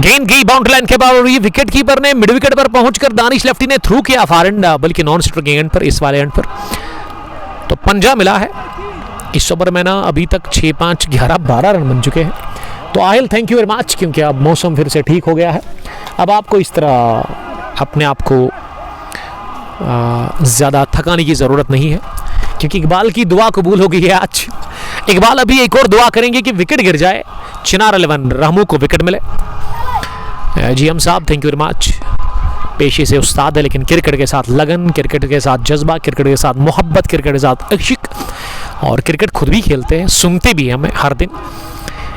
गेंद की बाउंड्री लाइन के बावजूद विकेट कीपर ने मिड विकेट पर पहुंचकर दानिश लेफ्टी ने थ्रू किया फार एंड, बल्कि नॉन स्ट्राइक एंड पर, इस वाले एंड पर तो पंजा मिला है। इस ओवर में ना अभी तक 6, 5, 11, 12 रन बन चुके हैं। तो Aahil thank you very much, क्योंकि अब मौसम फिर से ठीक हो गया है। अब आपको इस तरह अपने आप को ज़्यादा थकाने की ज़रूरत नहीं है, क्योंकि इकबाल की दुआ कबूल हो गई है आज। इकबाल अभी एक और दुआ करेंगे कि विकेट गिर जाए, चिनार 11 रामू को विकेट मिले। जीएम साहब थैंक यू वेरी मच। पेशे से उस्ताद है, लेकिन क्रिकेट के साथ लगन, क्रिकेट के साथ जज्बा, क्रिकेट के साथ मोहब्बत, क्रिकेट के साथ इश्क, और क्रिकेट खुद भी खेलते हैं, सुनते भी हैं हमें हर दिन।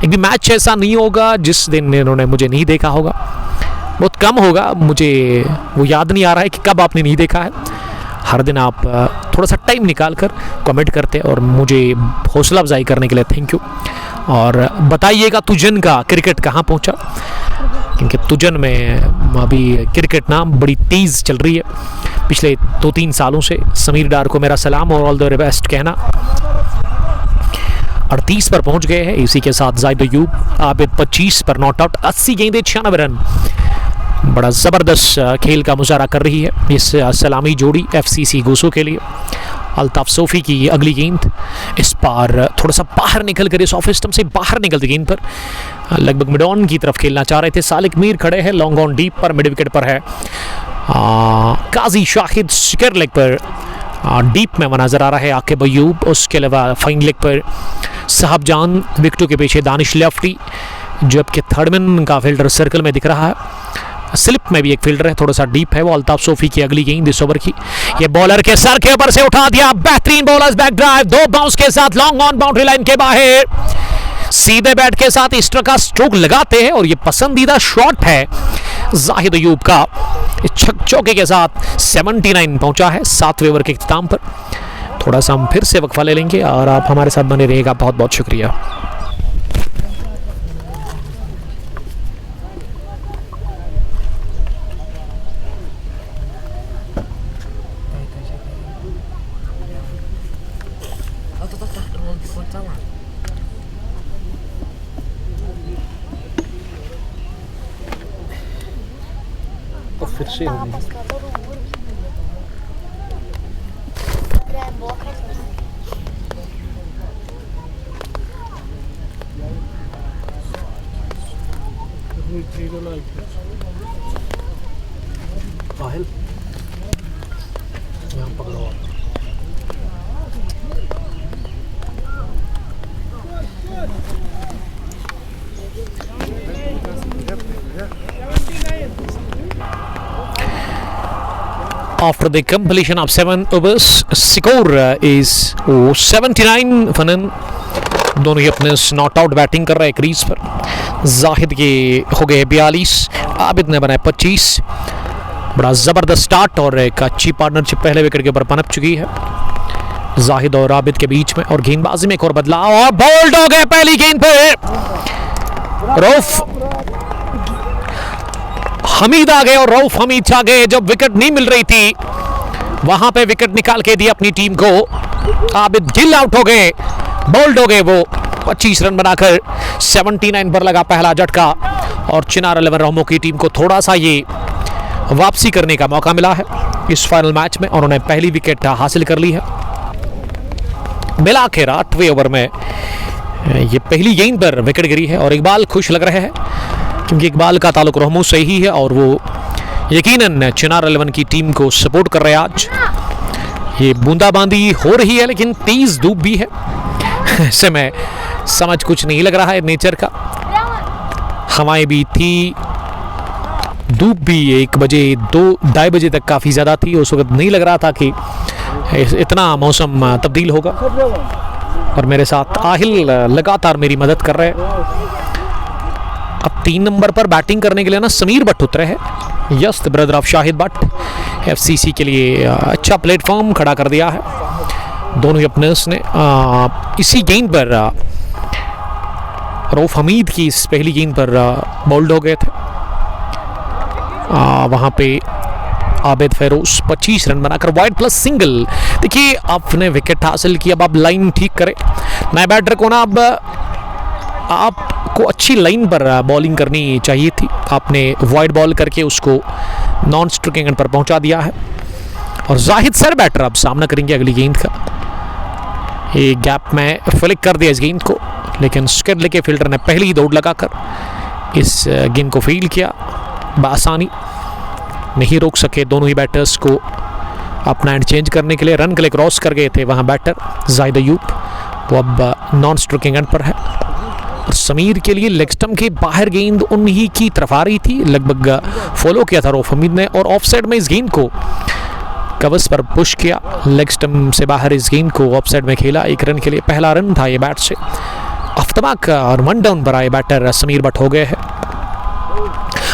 एक भी मैच ऐसा नहीं होगा जिस दिन इन्होंने मुझे नहीं देखा होगा। बहुत कम होगा, मुझे वो याद नहीं आ रहा है कि कब आपने नहीं देखा है। हर दिन आप थोड़ा सा टाइम निकाल कर कमेंट करते हैं और मुझे हौसला अफजाई करने के लिए थैंक यू। और बताइएगा तुजन का क्रिकेट कहाँ पहुँचा, क्योंकि तुजन में अभी क्रिकेट ना बड़ी तेज़ चल रही है पिछले 2-3 सालों से। समीर डार को मेरा सलाम और ऑल द बेस्ट कहना। 38 पर पहुंच गए हैं। इसी के साथ जाहिद अयूब, आबिद 25 पर नॉट आउट। 80 गेंदें 96 रन। बड़ा ज़बरदस्त खेल का मुजाहरा कर रही है इस सलामी जोड़ी एफसीसी गोसो के लिए। अल्ताफ सोफी की अगली गेंद इस बार थोड़ा सा बाहर निकल कर, इस ऑफ स्टंप से बाहर निकलती गेंद पर लगभग मिड ऑन की तरफ खेलना चाह रहे थे। सालिक मीर खड़े हैं लॉन्ग ऑन डीप पर, मिड विकेट पर है काजी शाहिद स्क्वायर लेग पर डीप में नजर आ रहा है आकिब अयूब। उसके अलावा फाइन लेग पर साहबजान, विकेटों के पीछे दानिश लेफ्टी, जबकि थर्डमैन का फील्डर सर्कल में दिख रहा है। स्लिप में भी एक फील्डर है, थोड़ा सा डीप है वो। अल्ताफ सोफी की अगली गेंद इस ओवर की, ये बॉलर के सर के ऊपर से उठा दिया। बेहतरीन बॉलर्स बैक ड्राइव, 2 बाउंस के साथ लॉन्ग ऑन बाउंड्री लाइन के बाहर। सीधे बैट के साथ इस तरह का स्ट्रोक लगाते हैं और ये पसंदीदा शॉट है जाहिद अयूब का। इस छक चौके के साथ 79 पहुंचा है 7वें ओवर के इख्तिताम पर। थोड़ा सा हम फिर से वक्फा ले लेंगे और आप हमारे साथ बने रहिएगा। बहुत बहुत शुक्रिया। फिर से After the completion of 7 overs, score is 79 फनन। दोनों ही अपने नॉट आउट बैटिंग कर रहे हैं क्रीज पर। जाहिद के हो गए 42, आबिद ने बनाए 25। बड़ा ज़बरदस्त स्टार्ट और एक अच्छी पार्टनरशिप पहले विकेट के ऊपर पनप चुकी है जाहिद और आबिद के बीच में। और गेंदबाजी में एक और बदलाव और बोल्ड हो गए पहली गेंद पे। रऊफ हमीद आ गए और रऊफ हमीद छा गए। जब विकेट नहीं मिल रही थी वहां पे विकेट निकाल के दी अपनी टीम को। आबिद गिल आउट हो गए, बोल्ड हो गए वो। 25 रन बनाकर 79 पर लगा पहला झटका और चिनार 11 रहमो की टीम को थोड़ा सा ये वापसी करने का मौका मिला है इस फाइनल मैच में और उन्हें पहली विकेट हासिल कर ली है। मिलाकर 8वें ओवर में ये पहली गेंद पर विकेट गिरी है और इकबाल खुश लग रहे हैं क्योंकि इकबाल का ताल्लुक रहमो से ही है और वो यकीनन चिनार 11 की टीम को सपोर्ट कर रहे हैं। आज ये बूंदाबांदी हो रही है लेकिन तेज धूप भी है, ऐसे में समझ कुछ नहीं लग रहा है नेचर का। हवाएं भी थी, धूप भी 1 बजे 2-2:30 बजे तक काफ़ी ज़्यादा थी। उस वक्त नहीं लग रहा था कि इतना मौसम तब्दील होगा। और मेरे साथ आहिल लगातार मेरी मदद कर रहे हैं। अब 3 नंबर पर बैटिंग करने के लिए ना समीर भट्ट उतरे हैं। Yes, brother of Shahid Bhatt FCC के लिए अच्छा प्लेटफॉर्म खड़ा कर दिया है। दोनों ही अपनर्स ने इसी गेंद पर रऊफ हमीद की इस पहली गेंद पर बोल्ड हो गए थे। वहाँ पे आबिद फेरोज 25 रन बनाकर वाइड प्लस सिंगल। देखिए आपने विकेट हासिल की, अब आप लाइन ठीक करें। नए बैटर को ना अब आपको अच्छी लाइन पर बॉलिंग करनी चाहिए थी। आपने वाइड बॉल करके उसको नॉन स्ट्रोकिंग एंड पर पहुंचा दिया है और जाहिद सर बैटर अब सामना करेंगे अगली गेंद का। ये गैप में फ्लिक कर दिया इस गेंद को, लेकिन स्क्वायर लेग के फील्डर ने पहली ही दौड़ लगाकर इस गेंद को फील्ड किया बआसानी। नहीं रोक सके दोनों ही बैटर्स को अपना एंड चेंज करने के लिए। रन के लिए क्रॉस कर गए थे वहाँ बैटर जाहिद अयूब, वो अब नॉन स्ट्रोकिंग एंड पर है। और समीर के लिए लेग स्टंप के बाहर गेंद उन्हीं की तरफ आ रही थी, लगभग फॉलो किया था रऊफ हमीद ने और ऑफ साइड में इस गेंद को कवर्स पर पुश किया। लेग स्टंप से बाहर इस गेंद को ऑफ साइड में खेला। 1 रन के लिए पहला रन था ये बैट से। अफ्तबाक और 1 डाउन पर आए बैटर समीर भट्ट हो गए हैं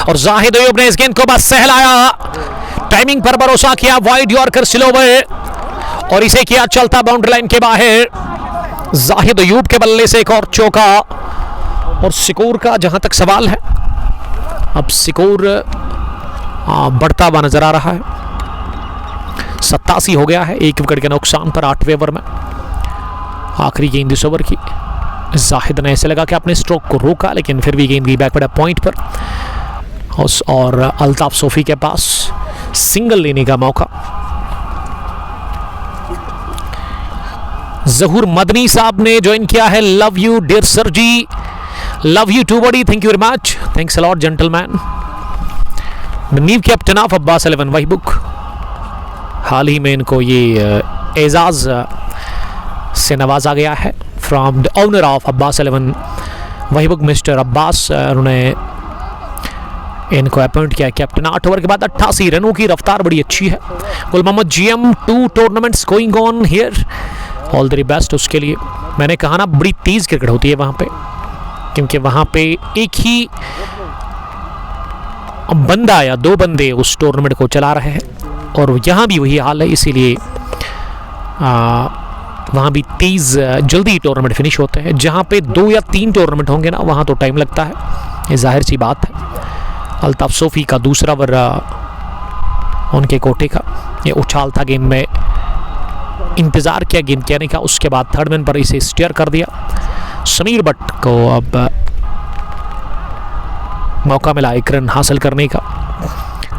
और जाहिद अयूब ने इस गेंद को बस सहलाया। टाइमिंग पर भरोसा किया, वाइड यॉर्कर स्लोवर, और इसे किया चलता बाउंड्री लाइन के बाहर। जाहिद अयूब के बल्ले से एक और चौका, और स्कोर का जहां तक सवाल है, अब स्कोर बढ़ता हुआ नजर आ रहा है। 87 हो गया है, 1 विकेट के नुकसान पर 8वें ओवर में। आखिरी गेंद इस ओवर की। जाहिद ने ऐसे लगा कि अपने स्ट्रोक को रोका, लेकिन फिर भी गेंद गई बैकवर्ड पॉइंट पर, और अल्ताफ सोफी के पास सिंगल लेने का मौका। जहूर मदनी साहब ने ज्वाइन किया है। लव यू डियर सर जी, love you too buddy, thank you very much, thanks a lot gentleman. New captain of Abbas 11 वही बुक, हाल ही में इनको ये एजाज से नवाजा गया है from the owner of Abbas 11 वही बुक, मिस्टर अब्बास। उन्होंने इनको अपॉइंट किया कैप्टन। 8 ओवर के बाद 88 रनों की रफ्तार बड़ी अच्छी है। Gul Mohammad GM 2 tournaments going on here, all the best उसके लिए। मैंने कहा ना, बड़ी तेज क्रिकेट होती है वहाँ पे, क्योंकि वहाँ पे एक ही बंदा या 2 बंदे उस टूर्नामेंट को चला रहे हैं, और यहाँ भी वही हाल है, इसीलिए वहाँ भी तेज जल्दी टूर्नामेंट फिनिश होते हैं। जहाँ पे 2 या 3 टूर्नामेंट होंगे ना, वहाँ तो टाइम लगता है, ये जाहिर सी बात है। अल्ताफ सोफी का दूसरा ओवर उनके कोटे का, ये उछाल था गेंद में, इंतजार किया गेंद कहने का, उसके बाद थर्ड मैन पर इसे स्टेयर कर दिया। समीर बट को अब मौका मिला 1 रन हासिल करने का।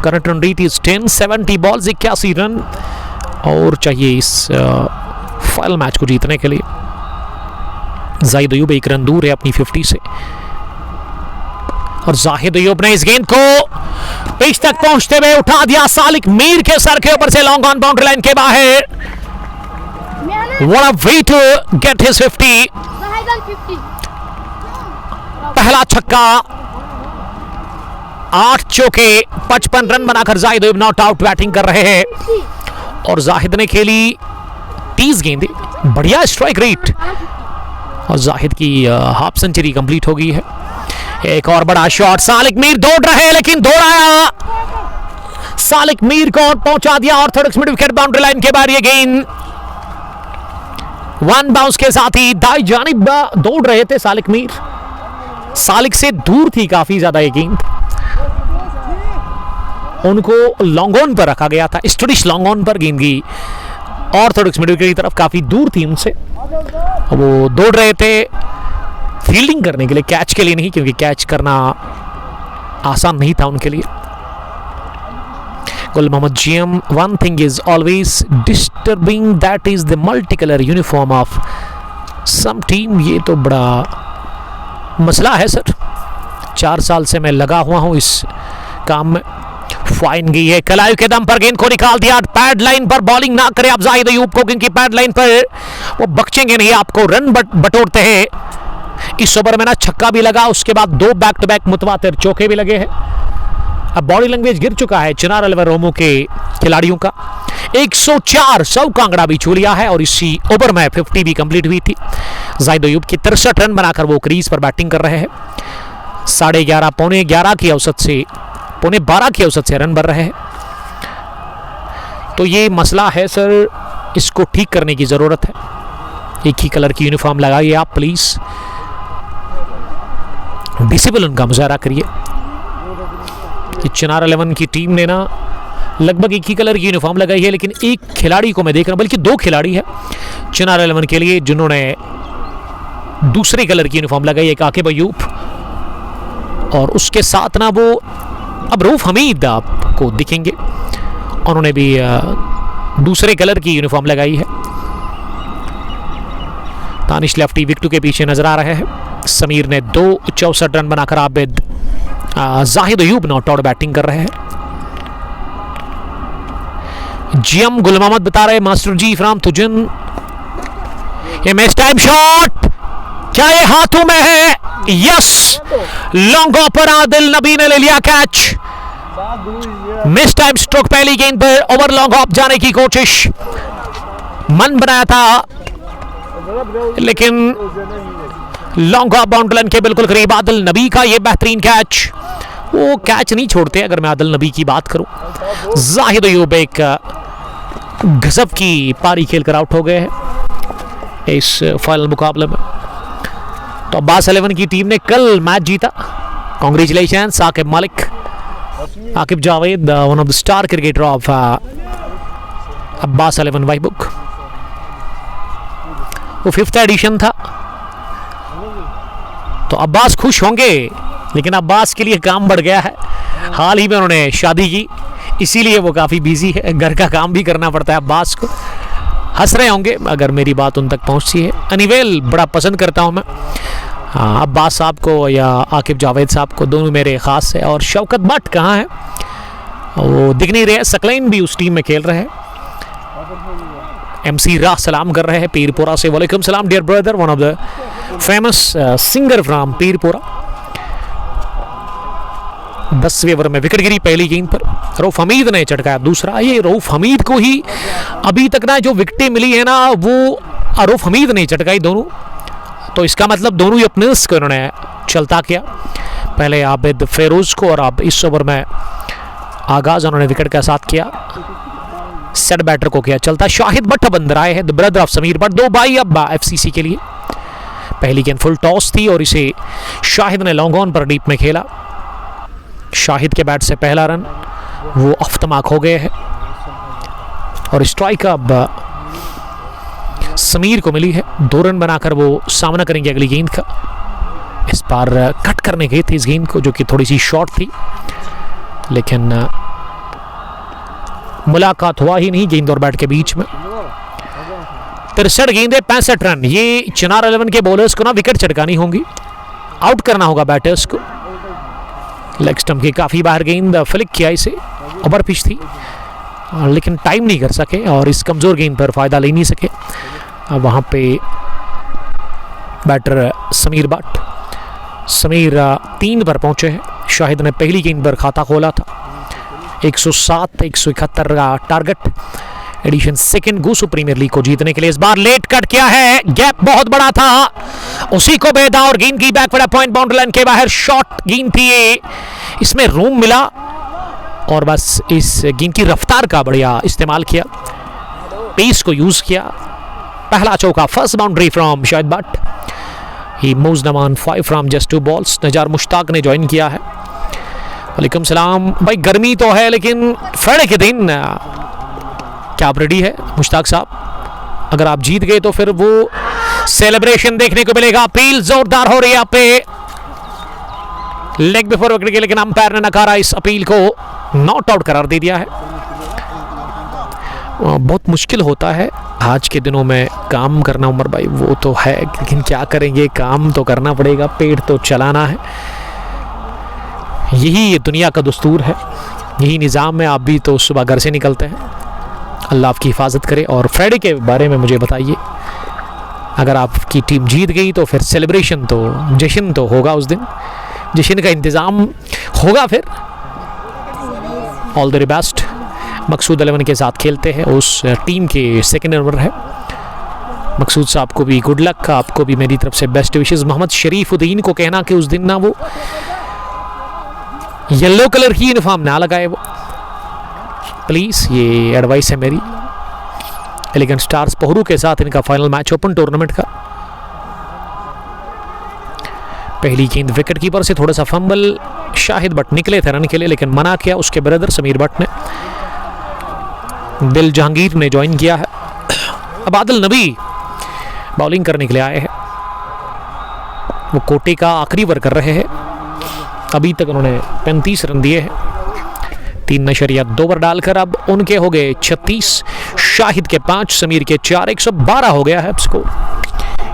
Current run rate is 10, 70 balls 81 run और चाहिए इस फाइनल मैच को जीतने के लिए। जाहिद अयूब 1 रन दूर है अपनी 50 से, और जाहिद अयूब ने इस गेंद को पिच तक पहुंचते हुए उठा दिया सालिक मीर के सर के ऊपर से, लॉन्ग ऑन बाउंड्री लाइन के बाहर। What a way to get his 50. पहला छक्का, 8 चौके, 55 रन बनाकर Zahid Ayub not out batting कर रहे हैं, और जाहिद ने खेली 30 गेंदें, बढ़िया स्ट्राइक रेट, और जाहिद की हाफ सेंचुरी कंप्लीट हो गई है। एक और बड़ा शॉट, सालिक मीर दौड़ रहे हैं लेकिन दौड़ाया, सालिक मीर को पहुंचा दिया, और third mid wicket boundary line के बाहर ये गेंद 1 बाउंस के साथ ही दाई जानिब दौड़ रहे थे सालिक मीर, सालिक से दूर थी काफी ज्यादा ये गेंद, उनको लॉन्ग ऑन पर रखा गया था, स्टूडिश लॉन्ग ऑन पर गेंद गई ऑर्थोडॉक्स मिड विकेट की तरफ, काफी दूर थी उनसे, वो दौड़ रहे थे फील्डिंग करने के लिए, कैच के लिए नहीं, क्योंकि कैच करना आसान नहीं था उनके लिए। गुल Mohammad GM, one thing is always disturbing, that is the multicolor uniform of some team। ये तो बड़ा मसला है सर, 4 साल से मैं लगा हुआ हूँ इस काम में। फाइन गई है, कलायु के दम पर गेंद को निकाल दिया, पैड लाइन पर बॉलिंग ना करे आप जाहिद अयूब को, क्योंकि पैड लाइन पर वो बख्शेंगे नहीं आपको, रन बटोरते हैं। इस ओवर में ना छक्का भी लगा, उसके बाद 2 बैक टू बैक मुतवातिर चौके भी लगे हैं। अब बॉडी लैंग्वेज गिर चुका है चिनार अलवरोमो के खिलाड़ियों का। 104 100 कांगड़ा भी छू लिया है, और इसी ओवर में 50 भी कंप्लीट हुई थी। जाहिद अयूब की 63 रन बनाकर वो क्रीज पर बैटिंग कर रहे हैं। 11:30 पौने 11 की औसत से, पौने 12 की औसत से रन बन रहे हैं। तो ये मसला है सर, इसको ठीक करने की जरूरत है। एक ही कलर की यूनिफॉर्म लगाइए आप प्लीज, डिसिप्लिन का मुजाहरा करिए। चिनार 11 की टीम ने ना लगभग एक ही कलर की यूनिफॉर्म लगाई है, लेकिन एक खिलाड़ी को मैं देख रहा हूं, बल्कि 2 खिलाड़ी है चिनार 11 के लिए जिन्होंने दूसरे कलर की यूनिफॉर्म लगाई, एक आकिब अयूब, और उसके साथ ना वो अब रऊफ हमीद आपको दिखेंगे, उन्होंने भी दूसरे कलर की यूनिफॉर्म लगाई है। तानिश लेफ्टी विकेट के पीछे नजर आ रहे हैं। समीर ने 2 रन बनाकर Abid Zahid Ayub not out batting कर रहे हैं। GM गुल मोहम्मद बता रहे मास्टर जी फ्रॉम तुजन, ये मैच टाइम शॉट क्या ये हाथों में है? यस, लॉन्ग ऑफ पर आदिल नबी ने ले लिया कैच। मिस टाइम स्ट्रोक पहली गेंद पर, ओवर लॉन्ग ऑफ जाने की कोशिश, मन बनाया था लेकिन लॉन्ग ऑफ बाउंड्री लाइन के बिल्कुल करीब आदिल नबी का ये बेहतरीन कैच। वो कैच नहीं छोड़ते। अगर मैं आदिल नबी की बात करूं, जाहिद अयूब एक गजब की पारी खेलकर आउट हो गए हैं इस फाइनल मुकाबले में। तो अब्बास 11 की टीम ने कल मैच जीता। Congratulations Aqib Malik, Aqib Javed, one of the star cricketer of Abbas 11 Y book. वो 5th एडिशन था, तो अब्बास खुश होंगे, लेकिन अब्बास के लिए काम बढ़ गया है। हाल ही में उन्होंने शादी की, इसीलिए वो काफ़ी बिजी है, घर का काम भी करना पड़ता है अब्बास को। हंस रहे होंगे अगर मेरी बात उन तक पहुंचती है। अनिवेल बड़ा पसंद करता हूं मैं, अब्बास साहब को या आकिब जावेद साहब को, दोनों मेरे ख़ास है। और शौकत भट्ट कहाँ है, वो दिख नहीं रहे। सकलैन भी उस टीम में खेल रहे हैं। MC राह सलाम कर रहे हैं पीरपुरा से। वालेकुम सलाम dear brother, one of the famous singer from Pirpura. 10वें ओवर में विकेट गिरी पहली गेंद पर। रऊफ हमीद ने चटकाया दूसरा। ये रऊफ हमीद को ही अभी तक ना जो विकेटें मिली है ना, वो रऊफ हमीद ने चटकाई दोनों। तो इसका मतलब दोनों ही अपने को इन्होंने चलता किया। पहले आबिद फेरोज को, और अब इस ओवर में आगाज उन्होंने विकेट के साथ किया। सेट बैटर को किया चलता। शाहिद भट्ट अब अंदर आए हैं, the brother of Sameer Bhatt. 2 by अब FCC के लिए। पहली गेंद फुल टॉस थी और इसे शाहिद ने लॉन्ग ऑन पर डीप में खेला। शाहिद के बैट से पहला रन वो ऑफ द मार्क हो गए हैं, और स्ट्राइक अब समीर को मिली है। 2 रन बनाकर वो सामना करेंगे अगली गेंद का। इस बार कट करने गई थी इस गेंद को, जो कि थोड़ी सी शॉर्ट थी, लेकिन मुलाकात हुआ ही नहीं गेंद और बैट के बीच में। 63 गेंदे 65 रन। ये चिनार 11 के बॉलर्स को ना विकेट चटकानी होंगी, आउट करना होगा बैटर्स को। लेग स्टंप की काफ़ी बाहर गेंद फ्लिक किया, इसे ओवर पिच थी, लेकिन टाइम नहीं कर सके और इस कमज़ोर गेंद पर फ़ायदा ले नहीं सके। वहाँ पे बैटर समीर भट्ट, समीर 3 पर पहुँचे हैं। शाहिद ने पहली गेंद पर खाता खोला था। 107 171 का target edition second Gosu premier league को जीतने के लिए। इस बार लेट कट किया है, गैप बहुत बड़ा था, उसी को बेदा और गेंद की बैक पॉइंट बाउंड्री लाइन के बाहर शॉर्ट गेंद थी ये। इसमें रूम मिला और बस इस गेंद की रफ्तार का बढ़िया इस्तेमाल किया, पेस को यूज किया। पहला चौका, first boundary from Shahid Bhat. He moves the on 5 from just 2 balls. Nazar Mushtaq ने ज्वाइन किया है। वालेकुम सलाम भाई। गर्मी तो है, लेकिन फ्राइडे के दिन क्या आप रेडी है मुश्ताक साहब? अगर आप जीत गए तो फिर वो सेलिब्रेशन देखने को मिलेगा। अपील जोरदार हो रही है यहाँ पे, लेग बिफोर विकेट के, लेकिन अंपायर ने नकारा इस अपील को, नॉट आउट करार दे दिया है। बहुत मुश्किल होता है आज के दिनों में काम करना उमर भाई, वो तो है, लेकिन क्या करेंगे, काम तो करना पड़ेगा, पेट तो चलाना है। यही ये दुनिया का दस्तूर है, यही निज़ाम है। आप भी तो सुबह घर से निकलते हैं। अल्लाह आपकी हिफाजत करे। और फ्राइडे के बारे में मुझे बताइए, अगर आपकी टीम जीत गई तो फिर सेलिब्रेशन तो, जश्न तो होगा उस दिन, जश्न का इंतज़ाम होगा। फिर ऑल द बेस्ट। मकसूद 11 के साथ खेलते हैं, उस टीम के सेकेंड नंबर है। मकसूद साहब को भी गुड लक, आपको भी मेरी तरफ से बेस्ट विशेस। मोहम्मद शरीफुद्दीन को कहना कि उस दिन ना वो येलो कलर की यूनिफॉर्म ना लगाए वो, प्लीज़, ये एडवाइस है मेरी। एलिगेंट स्टार्स पोहरू के साथ इनका फाइनल मैच ओपन टूर्नामेंट का। पहली गेंद विकेट कीपर से थोड़ा सा फंबल, शाहिद भट्ट निकले थे रन के लिए, लेकिन मना किया उसके ब्रदर समीर भट्ट ने। दिल जहांगीर ने ज्वाइन किया है। अब आदिल नबी बॉलिंग करने के लिए आए हैं। वो कोटे का आखिरी ओवर कर रहे हैं। अभी तक उन्होंने 35 रन दिए हैं, 3.2 ओवर डालकर। अब उनके हो गए 36, शाहिद के 5, समीर के 4, 112 हो गया है स्कोर।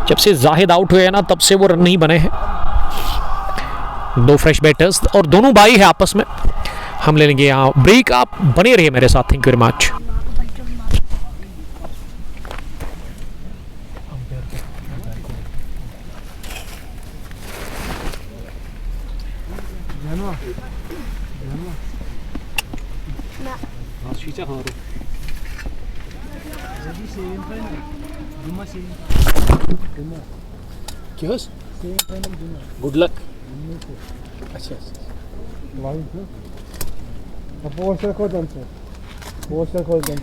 जब से जाहिद आउट हुए हैं ना, तब से वो रन नहीं बने हैं। 2 फ्रेश बैटर्स और दोनों भाई है आपस में। हम ले लेंगे यहाँ ब्रेक, आप बने रहिए मेरे साथ। Thank you very much. Good luck. अच्छा, पोस्टर को से पोस्टर खोल दे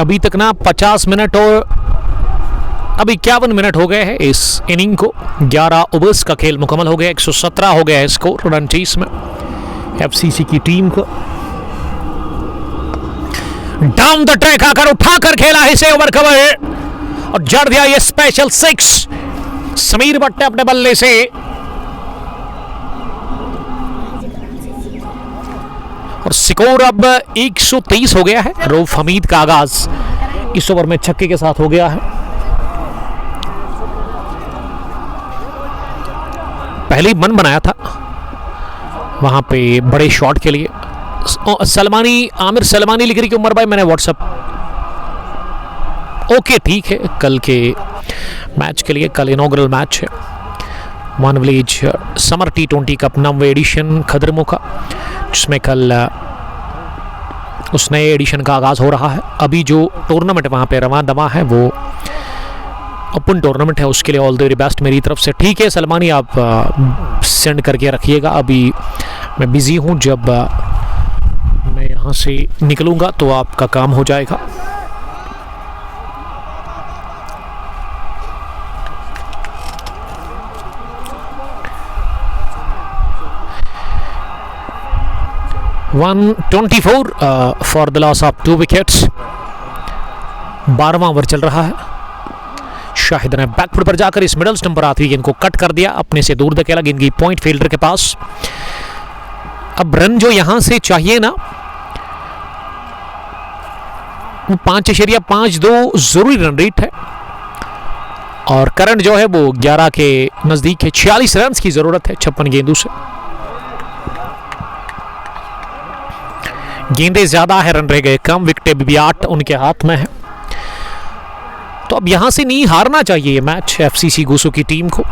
अभी तक ना 50 मिनट और अब 51 मिनट हो गए हैं इस इनिंग को। 11 ओवर्स का खेल मुकम्मल हो गया। 117 हो गया है स्कोर रन चेस में एफसीसी की टीम को। डाउन द ट्रैक आकर उठाकर खेला है इसे ओवर कवर और जड़ दिया ये स्पेशल 6 समीर भट्ट अपने बल्ले से। और स्कोर अब 123 हो गया है। रऊफ हमीद का आगाज इस ओवर में छक्के के साथ हो गया है। पहले ही मन बनाया था वहां पे बड़े शॉट के लिए। सलमानी आमिर सलमानी लिख रही कि उमर भाई मैंने व्हाट्सएप ओके ठीक है। कल के मैच के लिए, कल इनॉग्रल मैच है one village summer T20 cup 9वें एडिशन खदरमो का, जिसमें कल उस नए एडिशन का आगाज हो रहा है। अभी जो टूर्नामेंट वहां पे रवा दवा है वो ओपन टूर्नामेंट है, उसके लिए ऑल द वेरी बेस्ट मेरी तरफ से। ठीक है सलमानी, आप सेंड करके रखिएगा। अभी मैं बिजी हूं, जब मैं यहां से निकलूंगा तो आपका काम हो जाएगा। $124 for the loss of 2 wickets. 12वां ओवर चल रहा है। शाहिद ने बैकफुट पर जाकर इस मिडल स्टंप पर आती गेंद को कट कर दिया, अपने से दूर धकेला, गेंद की पॉइंट फील्डर के पास। अब रन जो यहां से चाहिए ना वो 5.52 जरूरी रन रेट है और करंट जो है वो 11 के नजदीक है। 46 रन की जरूरत है 56 गेंदों से। गेंदें ज्यादा है, रन रह गए कम, विकेटें भी 8 उनके हाथ में है। तो अब यहां से नहीं हारना चाहिए ये मैच एफसीसी गूसू की टीम को।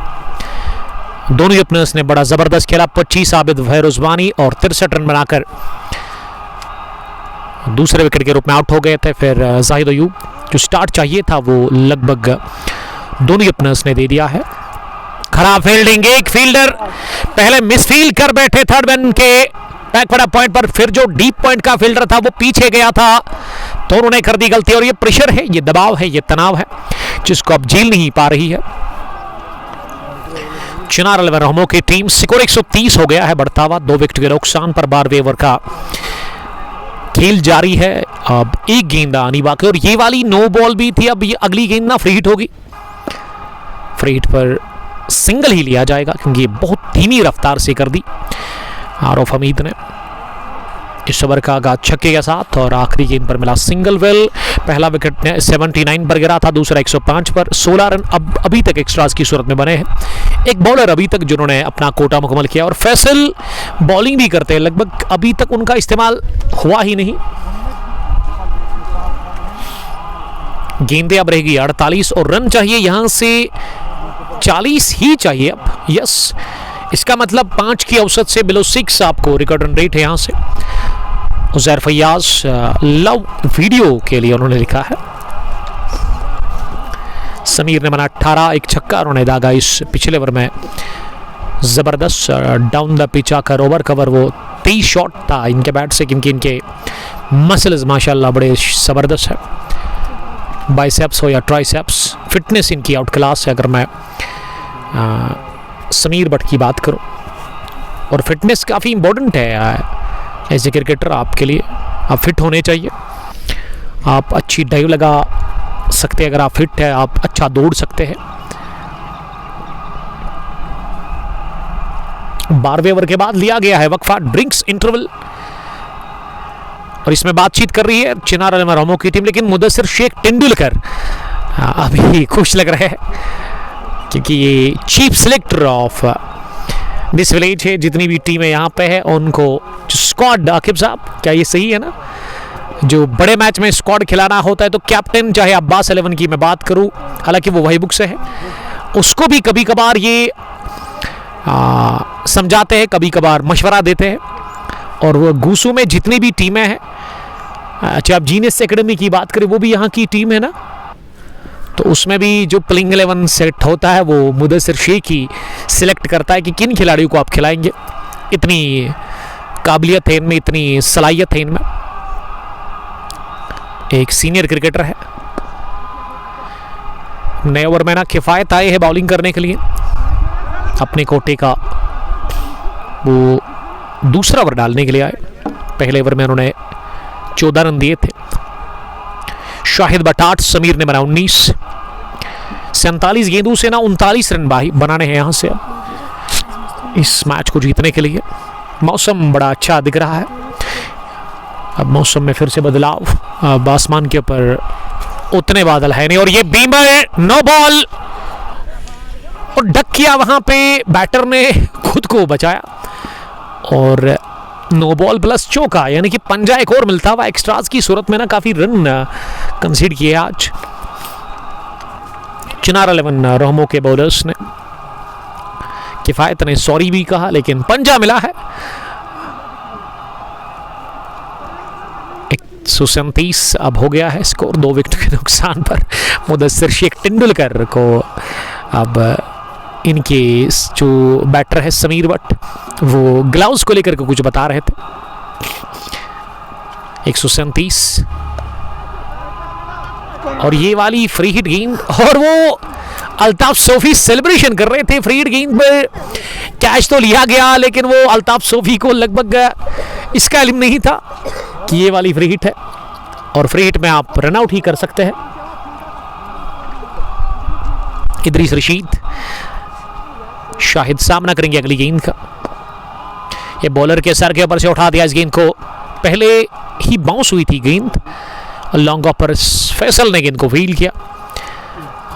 दोनों ही ओपनर्स ने बड़ा जबरदस्त खेला। 25 आबिद फैरुजवानी और 63 रन बनाकर दूसरे विकेट के रूप में आउट हो गए थे। फिर जाहिद अयूब, जो स्टार्ट चाहिए था वो लगभग दोनों ही ओपनर्स ने दे दिया है। खराब फील्डिंग, एक फील्डर पहले मिसफील्ड कर बैठे थर्ड मैन के बैकवर्ड पॉइंट पर, फिर जो डीप पॉइंट का फील्डर था वो पीछे गया था, तो उन्होंने कर दी गलती। और ये प्रेशर है, ये दबाव है, ये तनाव है जिसको अब झेल नहीं पा रही है चिनार 11 रहोमो की टीम। स्कोर 130 हो गया है बढ़ता हुआ 2 विकेट के नुकसान पर। 12वें ओवर का खेल जारी है। अब एक गेंद आनी बाकी और ये वाली नो बॉल भी थी। अब ये अगली गेंद ना फ्री हिट होगी, फ्री हिट पर सिंगल ही लिया जाएगा क्योंकि ये बहुत धीमी रफ्तार से कर दी आरोफ हमीद ने। इस ओवर का आगाज छक्के के साथ और आखिरी गेंद पर मिला सिंगल। वेल पहला विकेट 79 पर गिरा था, दूसरा 105 पर। 16 रन अब अभी तक एक्स्ट्रास की सूरत में बने हैं। एक बॉलर अभी तक जिन्होंने अपना कोटा मुकम्मल किया, और फैसल बॉलिंग भी करते हैं, लगभग अभी तक उनका इस्तेमाल हुआ ही नहीं। गेंदे अब रहेगी 48 और रन चाहिए यहां से 40 ही चाहिए अब। यस, इसका मतलब 5 की औसत से बिलो 6 आपको रिकॉर्ड रन रेट है यहां से। उजैर फैयाज लव वीडियो के लिए उन्होंने लिखा है। समीर ने बना 18, एक छक्का उन्होंने दागा इस पिछले ओवर में। जबरदस्त डाउन द पिच आकर ओवर कवर, वो 23 शॉट था इनके बैट से, क्योंकि इनके मसल्स माशाल्लाह बड़े जबरदस्त है। बाइसेप्स हो या ट्राइसेप्स, फिटनेस इनकी आउट क्लास है। अगर मैं समीर बट की बात करूं, और फिटनेस काफ़ी इंपॉर्टेंट है एज ए क्रिकेटर आपके लिए। आप फिट होने चाहिए, आप अच्छी डाइव लगा सकते हैं अगर आप फिट है, आप अच्छा दौड़ सकते हैं। 12वें ओवर के बाद लिया गया है वक्फा, ड्रिंक्स इंटरवल, और इसमें बातचीत कर रही है चिनार अलमरोमो की टीम। लेकिन मुदस्सिर शेख तेंदुलकर अभी खुश लग रहे हैं, क्योंकि ये chief selector of this village है। जितनी भी टीमें यहाँ पे है उनको स्क्वाड, आकिब साहब क्या ये सही है ना, जो बड़े मैच में स्क्वाड खिलाना होता है तो कैप्टन, चाहे अब्बास 11 की मैं बात करूँ, हालांकि वो वही बुक से है, उसको भी कभी कभार ये समझाते हैं, कभी कभार मशवरा देते हैं। और वो गूसू में जितनी भी टीमें हैं, अच्छा आप जीनियस एकेडमी की बात करें, वो भी यहाँ की टीम है ना, तो उसमें भी जो प्लेइंग 11 सेट होता है वो मुदस्सिर शेख ही सिलेक्ट करता है कि किन खिलाड़ियों को आप खिलाएंगे। इतनी काबिलियत है इनमें, इतनी सलाहियत है इनमें। एक सीनियर क्रिकेटर है, नए ओवर में ना किफायत आए हैं बॉलिंग करने के लिए। अपने कोटे का वो दूसरा ओवर डालने के लिए आए। पहले ओवर में उन्होंने 14 रन दिए थे। शाहिद बट 8, समीर ने बना 19। 47 गेंदों से ना 39 रन बनाने हैं यहां से इस मैच को जीतने के लिए। मौसम बड़ा अच्छा दिख रहा है। अब मौसम में फिर से बदलाव, अब आसमान के ऊपर उतने बादल है नहीं, और ये बीमर नो बॉल, और डक किया वहां पे, बैटर ने खुद को बचाया और नो बॉल प्लस चौका, यानी कि पंजा एक और मिलता हुआ एक्स्ट्रास की सूरत में ना काफी रन कंसीड किए आज चिनार 11 रोहमो के बॉलर्स ने। किफायत ने सॉरी भी कहा, लेकिन पंजा मिला है। 137 अब हो गया है स्कोर, 2 विकेट के नुकसान पर मुदस्सिर शेख तेंदुलकर को। अब इनके जो बैटर है समीर बट, वो ग्लव्स को लेकर के कुछ बता रहे थे। 137 और ये वाली फ्री हिट गेंद, और वो अल्ताफ सोफी सेलिब्रेशन कर रहे थे। फ्री हिट गेंद पर कैच तो लिया गया, लेकिन वो अल्ताफ सोफी को लगभग इसका इल्म नहीं था कि ये वाली फ्री हिट है, और फ्री हिट में आप रन आउट ही कर सकते हैं। इदरीस रशीद, शाहिद सामना करेंगे अगली गेंद का। ये बॉलर के सर के ऊपर से उठा दिया इस गेंद को, पहले ही बाउंस हुई थी गेंद, लॉन्ग ऑफ पर फैसल ने गेंद को फील्ड किया,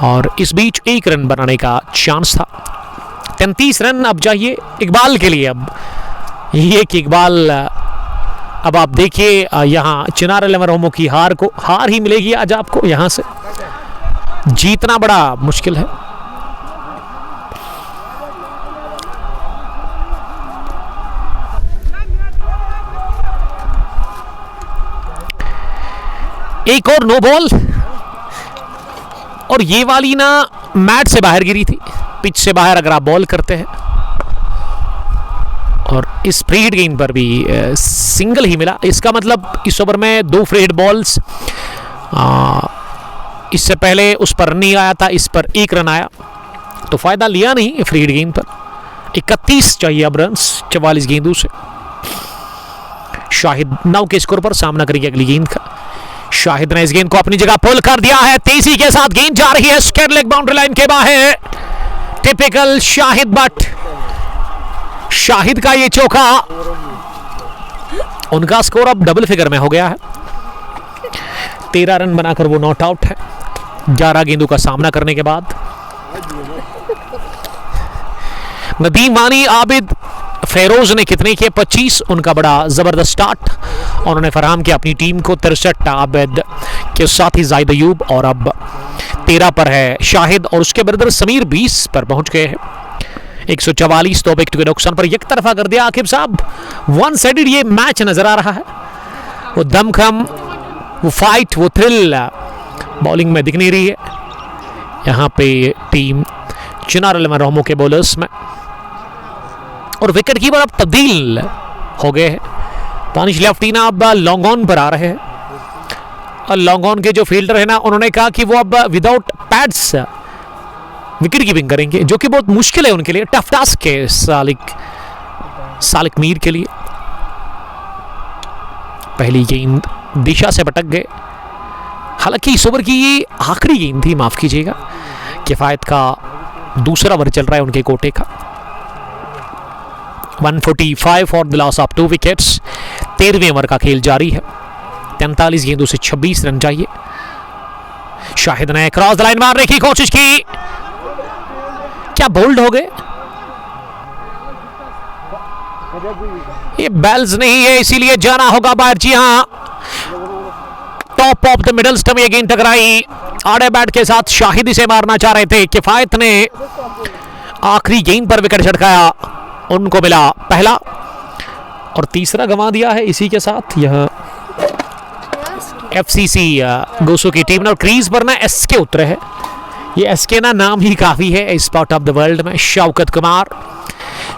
और इस बीच 1 रन बनाने का चांस था। 33 रन अब चाहिए इकबाल के लिए। अब ये कि इकबाल, अब आप देखिए यहाँ चिनार 11 रोहमो की हार ही मिलेगी आज आपको, यहाँ से जीतना बड़ा मुश्किल है। एक और नो बॉल, और ये वाली ना मैट से बाहर गिरी थी, पिच से बाहर अगर आप बॉल करते हैं। और इस फ्री हिट गेंद पर भी सिंगल ही मिला। इसका मतलब इस ओवर में 2 फ्री हिट बॉल्स, इससे पहले उस पर रन नहीं आया था, इस पर 1 रन आया, तो फायदा लिया नहीं फ्री हिट गेंद पर। 31 चाहिए अब रन 44 गेंदों से। शाहिद 9 के स्कोर पर सामना करेगी अगली गेंद का। शाहिद ने इस गेंद को अपनी जगह पुल कर दिया है, तेजी के साथ गेंद जा रही है स्क्वायर लेग बाउंड्री लाइन के बाहर। टिपिकल शाहिद बट, शाहिद का ये चौका, उनका स्कोर अब डबल फिगर में हो गया है। 13 रन बनाकर वो नॉट आउट है 11 गेंदों का सामना करने के बाद। नदीम वानी, आबिद, फेरोज ने कितने किए? 25। उनका बड़ा जबरदस्त स्टार्ट और उन्होंने फराहम किया अपनी टीम को 63। आबिद के साथ ही जाहिद अयूब और अब 13 पर है शाहिद और उसके ब्रदर समीर 20 पर पहुंच गए हैं। 144 तो विकेट के नुकसान पर एक तरफा कर दिया आकिब साहब। वन साइडेड ये मैच नजर आ रहा है। वो दमखम, वो फाइट, वो थ्रिल बॉलिंग में दिख नहीं रही है। यहाँ पे टीम चिनार रोमो के बॉलर्स में और विकेट कीपर अब तब्दील हो गए हैं। दानिश लेफ्टीना अब लॉन्ग ऑन पर आ रहे हैं और लॉन्ग ऑन के जो फील्डर है ना उन्होंने कहा कि वो अब विदाउट पैड्स विकेट कीपिंग करेंगे, जो कि बहुत मुश्किल है उनके लिए, टफ टास्क है सालिक मीर के लिए। पहली गेंद दिशा से भटक गए, हालांकि इस ओवर की ये आखिरी गेंद थी, माफ कीजिएगा। किफायत का दूसरा ओवर चल रहा है उनके कोटे का। 145 for the loss of 2 wickets. 13वें ओवर का खेल जारी है। 43 गेंदों से 26 रन चाहिए। शाहिद ने क्रॉस द लाइन मारने की कोशिश की, क्या बोल्ड हो गए? ये बेल्स नहीं है इसीलिए जाना होगा बाहर। जी हां, top of the middle stump ये गेंद टकराई, आड़े बैट के साथ शाहिद इसे मारना चाह रहे थे। किफायत ने आखिरी गेंद पर विकेट झटकाया, उनको मिला पहला और तीसरा गंवा दिया है इसी के साथ। यह एफसीसी गोसो की टीम ने और क्रीज पर ना एसके उतरे है। ये एसके ना नाम ही काफी है इस पार्ट ऑफ द वर्ल्ड में। शौकत कुमार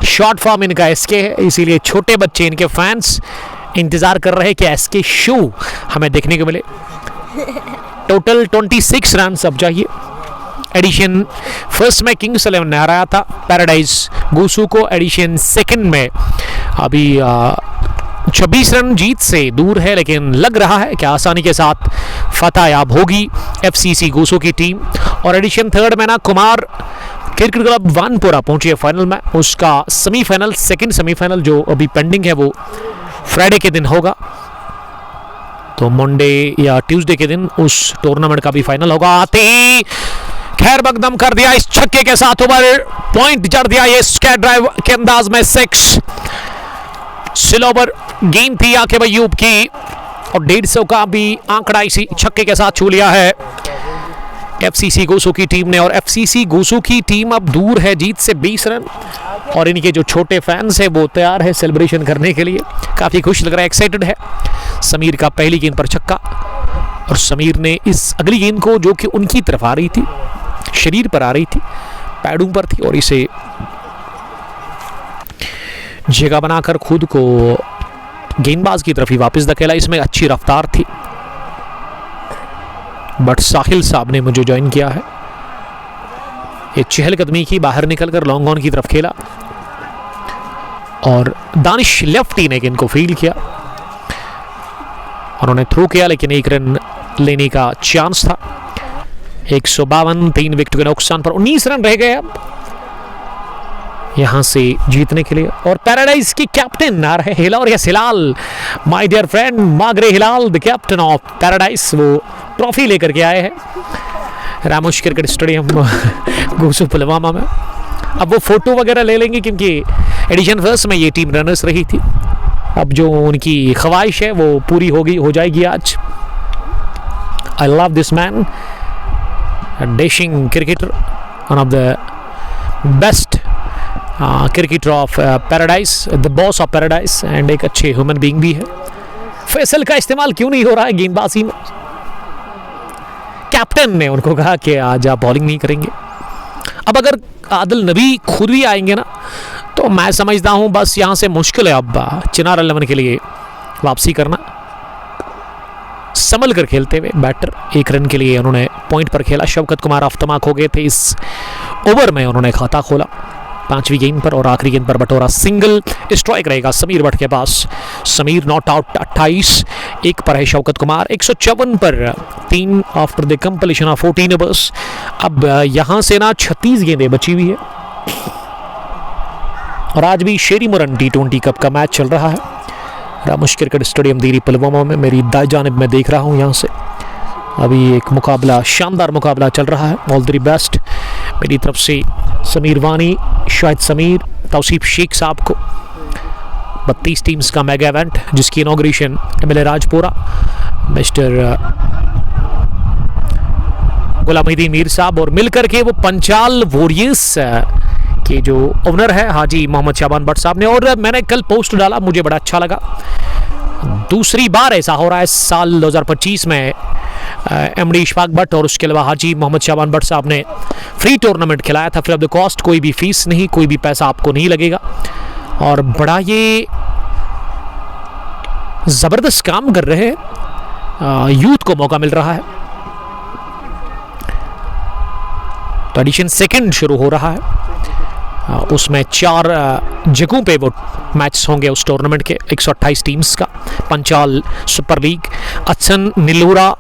शॉर्ट फॉर्म इनका एसके है, इसीलिए छोटे बच्चे इनके फैंस इंतजार कर रहे हैं कि एसके शो हमें देखने को मिले। टोटल 26 रन अब चाहिए। एडिशन फर्स्ट में किंग्स 11 ने हराया था पैराडाइज गोसू को। एडिशन सेकंड में अभी 26 रन जीत से दूर है, लेकिन लग रहा है कि आसानी के साथ फतह याब होगी एफसीसी गोसू की टीम। और एडिशन थर्ड में ना कुमार क्रिकेट क्लब वानपुरा पहुंची है फाइनल में। उसका सेमीफाइनल, सेकंड सेमीफाइनल जो अभी पेंडिंग है वो फ्राइडे के दिन होगा, तो मंडे या ट्यूसडे के दिन उस टूर्नामेंट का भी फाइनल होगा। आते ही खैर मकदम कर दिया इस छक्के के साथ, ओवर पॉइंट जड़ दिया ये स्क्वायर ड्राइव के अंदाज में। 6 स्लोवर गेंद थी आकिब अयूब की और 150 का भी आंकड़ा इसी छक्के के साथ छू लिया है एफसीसी गोसू की टीम ने। और एफसीसी गोसू की टीम अब दूर है जीत से 20 रन और इनके जो छोटे फैंस हैं वो तैयार है सेलिब्रेशन करने के लिए, काफी खुश लग रहा है, एक्साइटेड है। समीर का पहली गेंद पर छक्का और समीर ने इस अगली गेंद को, जो कि उनकी तरफ आ रही थी, शरीर पर आ रही थी, पैडों पर थी, और इसे जगह बनाकर खुद को गेंदबाज की तरफ ही वापस धकेला। इसमें अच्छी रफ्तार थी, बट साहिल साहब ने मुझे ज्वाइन किया है। ये चहलकदमी की, बाहर निकलकर लॉन्ग ऑन की तरफ खेला और दानिश लेफ्टी ने गेंद को फील्ड किया, उन्होंने थ्रो किया लेकिन 1 रन लेने का चांस था। 152, 3 विकेट के नुकसान पर 19 रन रह गए अब यहां से जीतने के लिए। और पैराडाइज की कैप्टन आ रहे Hilal, yes Hilal, my dear friend Magray Hilal, the captain of paradise, वो ट्रॉफी लेकर के आए हैं रामोश क्रिकेट स्टेडियम गोसू पुलवामा में। अब वो फोटो वगैरह ले लेंगे क्योंकि एडिशन फर्स्ट में ये टीम रनर्स रही थी। अब जो उनकी ख्वाहिश है वो पूरी हो जाएगी आज। I love this man, dashing cricketer, one of the best cricketer of paradise, the boss of paradise, and एक अच्छे ह्यूमन बीइंग भी है। फैसल का इस्तेमाल क्यों नहीं हो रहा है गेंदबाजी में? कैप्टन ने उनको कहा कि आज आप बॉलिंग नहीं करेंगे। अब अगर आदिल नबी खुद भी आएंगे ना तो मैं समझता हूं बस यहां से मुश्किल है अब चिनार 11 के लिए वापसी करना। संभल कर खेलते हुए बैटर 1 रन के लिए उन्होंने पॉइंट पर खेला। शौकत कुमार अफ्तमाक हो गए थे इस ओवर में, उन्होंने खाता खोला 5वीं गेंद पर और आखिरी गेंद पर बटोरा सिंगल। स्ट्राइक रहेगा समीर भट्ट के पास। समीर नॉट आउट 28, 1 पर है शौकत कुमार। 154 पर 3 after the completion of 14 overs. अब यहां से ना 36 गेंदें बची हुई है और आज भी शेरी मुरन T20 कप का मैच चल रहा है रामोश क्रिकेट स्टेडियम दीरी पुलवामा में। मेरी दाएं जानिब में देख रहा हूं यहां से अभी एक मुकाबला, शानदार मुकाबला चल रहा है। ऑल द बेस्ट मेरी तरफ से समीर वानी, शाहिद समीर, तौसीफ शेख साहब को। 32 टीम्स का मेगा इवेंट जिसकी inauguration MLA Rajpura mister Ghulamuddin Mir साहब और मिलकर के वो पंचाल वॉरियर्स के जो ओनर है हाजी मोहम्मद शाबान भट्ट साहब ने। और मैंने कल पोस्ट डाला, मुझे बड़ा अच्छा लगा। दूसरी बार ऐसा हो रहा है साल 2025 में MD इशफाक भट्ट और उसके अलावा हाजी मोहम्मद शाबान भट्ट साहब ने फ्री टूर्नामेंट खिलाया था, फ्री ऑफ द कॉस्ट, कोई भी फीस नहीं, कोई भी पैसा आपको नहीं लगेगा। और बड़ा ये ज़बरदस्त काम कर रहे हैं, यूथ को मौका मिल रहा है। तो एडिशन सेकंड शुरू हो रहा है, उसमें 4 जगहों पे वो मैच होंगे उस टूर्नामेंट के। 128 टीम्स का पंचाल सुपर लीग, अचन, नीलूरा,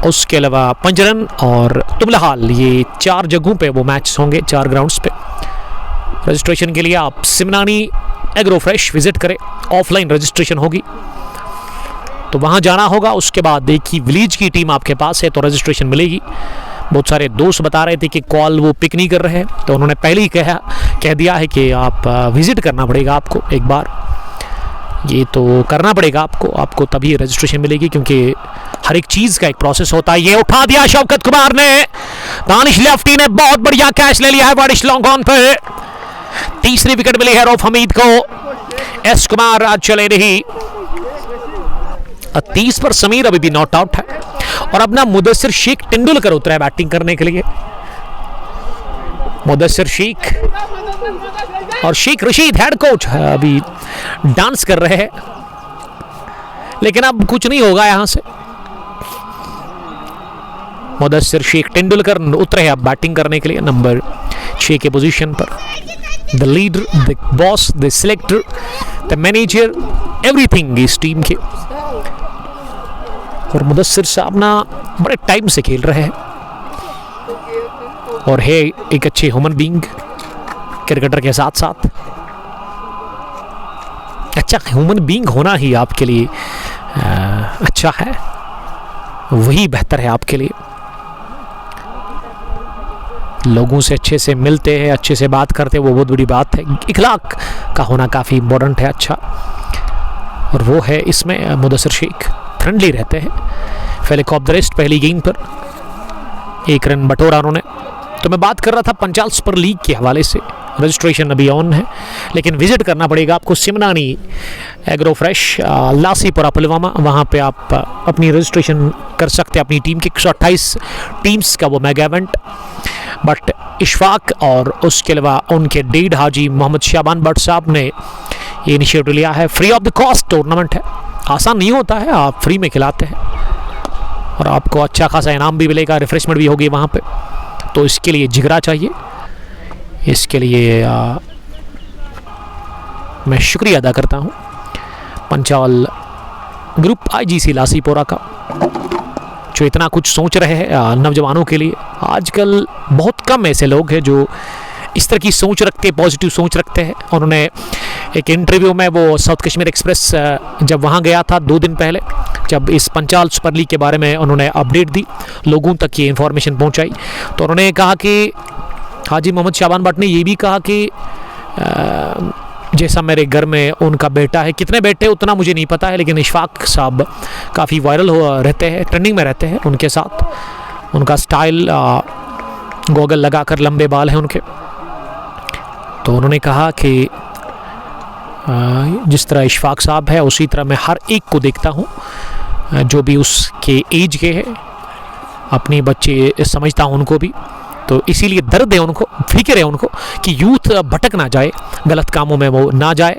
उसके अलावा पंजरन और तुमलहाल, ये 4 जगहों पे वो मैच होंगे, 4 ग्राउंड्स पे। रजिस्ट्रेशन के लिए आप सिमनानी एग्रो फ्रेश विजिट करें, ऑफलाइन रजिस्ट्रेशन होगी तो वहाँ जाना होगा। उसके बाद एक ही विलेज की टीम आपके पास है तो रजिस्ट्रेशन मिलेगी। बहुत सारे दोस्त बता रहे थे कि कॉल वो पिक नहीं कर रहे हैं, तो उन्होंने पहले ही कह दिया है कि आप विजिट करना पड़ेगा आपको एक बार, ये तो करना पड़ेगा आपको तभी रजिस्ट्रेशन मिलेगी, क्योंकि हर एक चीज़ का एक प्रोसेस होता है। ये उठा दिया शौकत कुमार ने, दानिश लेफ्टी ने बहुत बढ़िया कैच ले लिया है वारिश लॉन्ग ऑन पर। तीसरी विकेट मिली है रऊफ हमीद को। एस कुमार आज चले नहीं, 30 पर समीर अभी भी नॉट आउट है। और अपना मुदस्सिर शेख तेंदुलकर उतरा है बैटिंग करने के लिए। मुदस्सिर शेख और शेख रशीद हेड कोच अभी डांस कर रहे हैं, लेकिन अब कुछ नहीं होगा यहां से। मुदस्सिर शेख तेंदुलकर उतरे हैं अब बैटिंग करने के लिए नंबर 6 के पोजीशन पर। The leader, the boss, the selector, the manager, everything इस टीम के। और मुदस्सिर साहब ना बड़े टाइम से खेल रहे हैं और है एक अच्छे ह्यूमन बीइंग क्रिकेटर के साथ साथ। अच्छा ह्यूमन बीइंग होना ही आपके लिए अच्छा है, वही बेहतर है आपके लिए। लोगों से अच्छे से मिलते हैं, अच्छे से बात करते हैं, वो बहुत बड़ी बात है। इखलाक का होना काफ़ी इम्पोर्टेंट है, अच्छा, और वो है इसमें। मुदस्सिर शेख फ्रेंडली रहते हैं। फेलिक ऑफ द रेस्ट पहली गेंद पर 1 रन बटोरा उन्होंने। तो मैं बात कर रहा था पंचाल सुपर लीग के हवाले से। रजिस्ट्रेशन अभी ऑन है, लेकिन विजिट करना पड़ेगा आपको सिमनानी एग्रो फ्रेश, लासीपुरा पुलवामा। वहाँ पे आप अपनी रजिस्ट्रेशन कर सकते हैं अपनी टीम की। 128 टीम्स का वो मेगा इवेंट। बट इशफाक और उसके अलावा उनके डीड हाजी मोहम्मद शाबान भट्ट साहब ने ये इनिशिएटिव लिया है। Free of the cost tournament है, आसान नहीं होता है, आप फ्री में खिलाते हैं और आपको अच्छा खासा इनाम भी मिलेगा, रिफ्रेशमेंट भी होगी वहाँ पे। तो इसके लिए जिगरा चाहिए, इसके लिए मैं शुक्रिया अदा करता हूँ पंचाल ग्रुप IGC लासीपुरा का, जो इतना कुछ सोच रहे हैं नौजवानों के लिए। आजकल बहुत कम ऐसे लोग हैं जो इस तरह की सोच रखते हैं, पॉजिटिव सोच रखते हैं। उन्होंने एक इंटरव्यू में, वो साउथ कश्मीर एक्सप्रेस जब वहाँ गया था 2 दिन पहले, जब इस पंचाल सुपर लीग के बारे में उन्होंने अपडेट दी, लोगों तक ये इन्फॉर्मेशन पहुँचाई, तो उन्होंने कहा कि हाजी मोहम्मद शाबान भट्ट ने ये भी कहा कि जैसा मेरे घर में उनका बेटा है, कितने बेटे उतना मुझे नहीं पता है, लेकिन इशफाक साहब काफ़ी वायरल रहते हैं, ट्रेंडिंग में रहते हैं उनके साथ। उनका स्टाइल, गॉगल लगाकर लंबे बाल हैं उनके। तो उन्होंने कहा कि जिस तरह इशफाक साहब है उसी तरह मैं हर एक को देखता हूँ जो भी उसके एज के है, अपने बच्चे समझता हूँ उनको भी। तो इसीलिए दर्द है उनको, फिक्र है उनको कि यूथ भटक ना जाए, गलत कामों में वो ना जाए।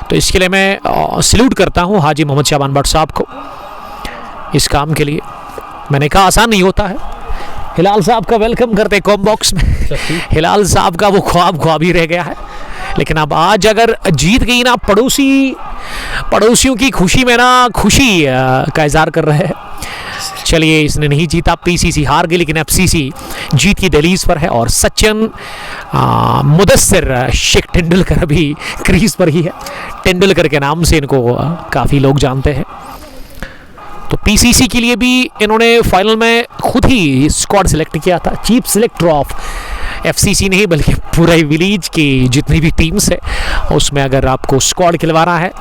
तो इसके लिए मैं सल्यूट करता हूँ हाजी मोहम्मद शाबान भट्ट साहब को इस काम के लिए। मैंने कहा आसान नहीं होता है। हिलाल साहब का वेलकम करते कॉम बॉक्स में। हिलाल साहब का वो ख्वाब ही रह गया है, लेकिन अब आज अगर जीत गई ना, पड़ोसियों की खुशी में ना खुशी का इजहार कर रहे हैं। चलिए, इसने नहीं जीता, PCC हार गई, लेकिन FCC जीत की दहलीज पर है। और सचिन मुदस्सिर शेख तेंदुलकर अभी क्रीज पर ही है। तेंदुलकर के नाम से इनको काफ़ी लोग जानते हैं। तो पीसीसी के लिए भी इन्होंने फाइनल में खुद ही स्क्वाड सिलेक्ट किया था। चीफ सिलेक्टर ऑफ एफसीसी नहीं बल्कि पूरा विलीज की जितनी भी टीम्स है उसमें अगर आपको स्क्वाड खिलवाना है,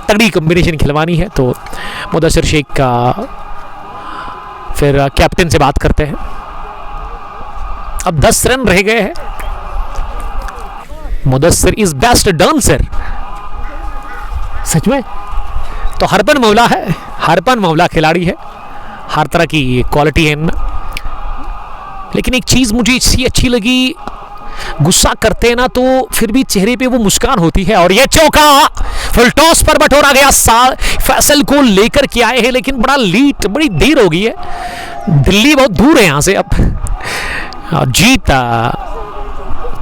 तगड़ी कॉम्बिनेशन खिलवानी है, तो मुदस्सिर शेख का फिर कैप्टन से बात करते हैं। अब 10 रन रह गए हैं। मुदस्सिर इज बेस्ट डांसर, सच में तो हरपन मौला है, हरपन मौला खिलाड़ी है, हर तरह की क्वालिटी है इनमें। लेकिन एक चीज मुझे इसकी अच्छी लगी, गुस्सा करते हैं ना तो फिर भी चेहरे पे वो मुस्कान होती है। और ये चौका फुल टॉस पर बटोरा गया, फैसल को लेकर के आए हैं लेकिन बड़ा लीड, बड़ी देर हो गई है, दिल्ली बहुत दूर है यहां से। अब जीत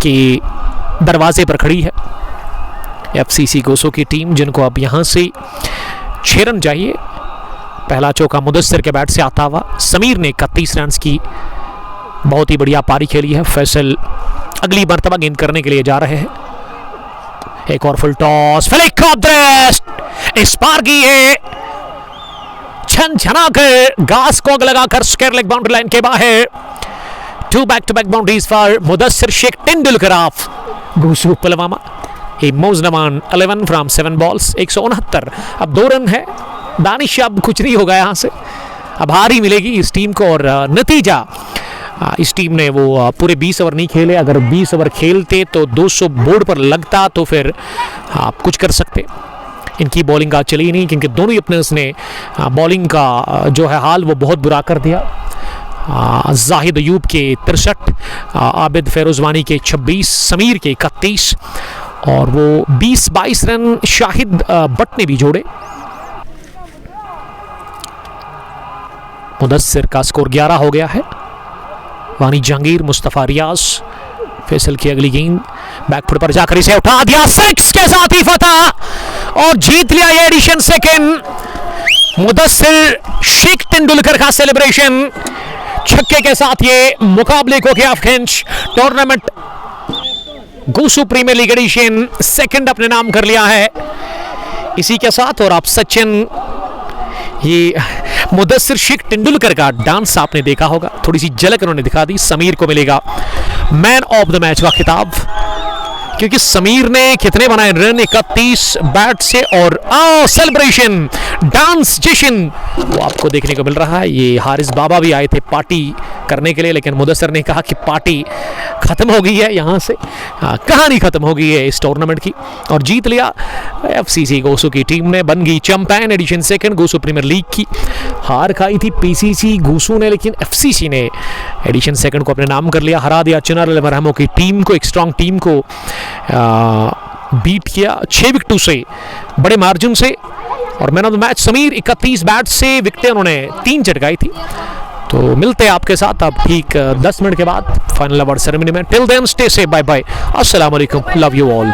की दरवाजे पर खड़ी है एफसीसी गोसो की टीम, जिनको अब यहां से 6 रन चाहिए। पहला चौका मुदस्सिर के बैट से आता हुआ, समीर ने 31 रन की बहुत ही बढ़िया पारी खेली है। फैसल अगली मर्तबा गेंद करने के लिए जा रहे हैं। एक और full toss, flick of the rest, इस पार की है छन छना कर घास को लगाकर स्क्वायर लेग बाउंड्री लाइन के बाहर। 2 back to back boundaries for Mudasir Sheikh Tendulkar of Gosu Pulwama. He moves them on 11 from 7 balls, 169। अब 2 रन है, दानिश अब कुछ नहीं होगा यहाँ से, अब हार ही मिलेगी इस टीम को। और नतीजा इस टीम ने वो पूरे 20 ओवर नहीं खेले, अगर 20 ओवर खेलते तो 200 बोर्ड पर लगता तो फिर आप कुछ कर सकते। इनकी बॉलिंग आज चली नहीं क्योंकि दोनों ही अपने उसने बॉलिंग का जो है हाल वो बहुत बुरा कर दिया। जाहिद अयूब के 63, आबिद फेरोजवानी के 26, समीर के 31 और वो 20-22 रन शाहिद बट ने भी जोड़े। मुदस्सिर का स्कोर 11 हो गया है। वानी जहांगीर, मुस्तफा रियाज, फैसल की अगली गेंद बैकफुट पर जाकर इसे उठा दिया, 6 के साथ ही फतह और जीत लिया ये एडिशन सेकंड। मुदस्सिर शेख तेंदुलकर का सेलिब्रेशन छक्के के साथ ये मुकाबले को किया finish. Tournament Gosu premier league edition second अपने नाम कर लिया है इसी के साथ। और आप सचिन, ये मुदस्सिर शेख तेंदुलकर का डांस आपने देखा होगा, थोड़ी सी झलक उन्होंने दिखा दी। समीर को मिलेगा मैन ऑफ द मैच का खिताब क्योंकि समीर ने कितने बनाए रन, 31 बैट से। और सेलिब्रेशन डांस जश्न वो आपको देखने को मिल रहा है। ये हारिस बाबा भी आए थे पार्टी करने के लिए, लेकिन मुदस्सिर ने कहा कि पार्टी खत्म हो गई है यहाँ से, कहानी खत्म हो गई है इस टूर्नामेंट की। और जीत लिया एफसीसी गोसू की टीम ने, बन गई champion edition second Gosu premier league की। हार खाई थी पीसीसी गोसू ने, लेकिन एफसीसी ने एडिशन सेकंड को अपने नाम कर लिया, हरा दिया चिनार अलमरहमों की टीम को, एक स्ट्रॉन्ग टीम को बीट किया 6 विकेटों से, बड़े मार्जिन से। और man of the match Sameer, 31 bat से विकेटें उन्होंने 3 चटकाई थी। तो मिलते हैं आपके साथ अब ठीक 10 मिनट के बाद फाइनल अवार्ड सेरेमनी में। Till then stay safe, bye bye, अस्सलाम वालेकुम, लव यू ऑल।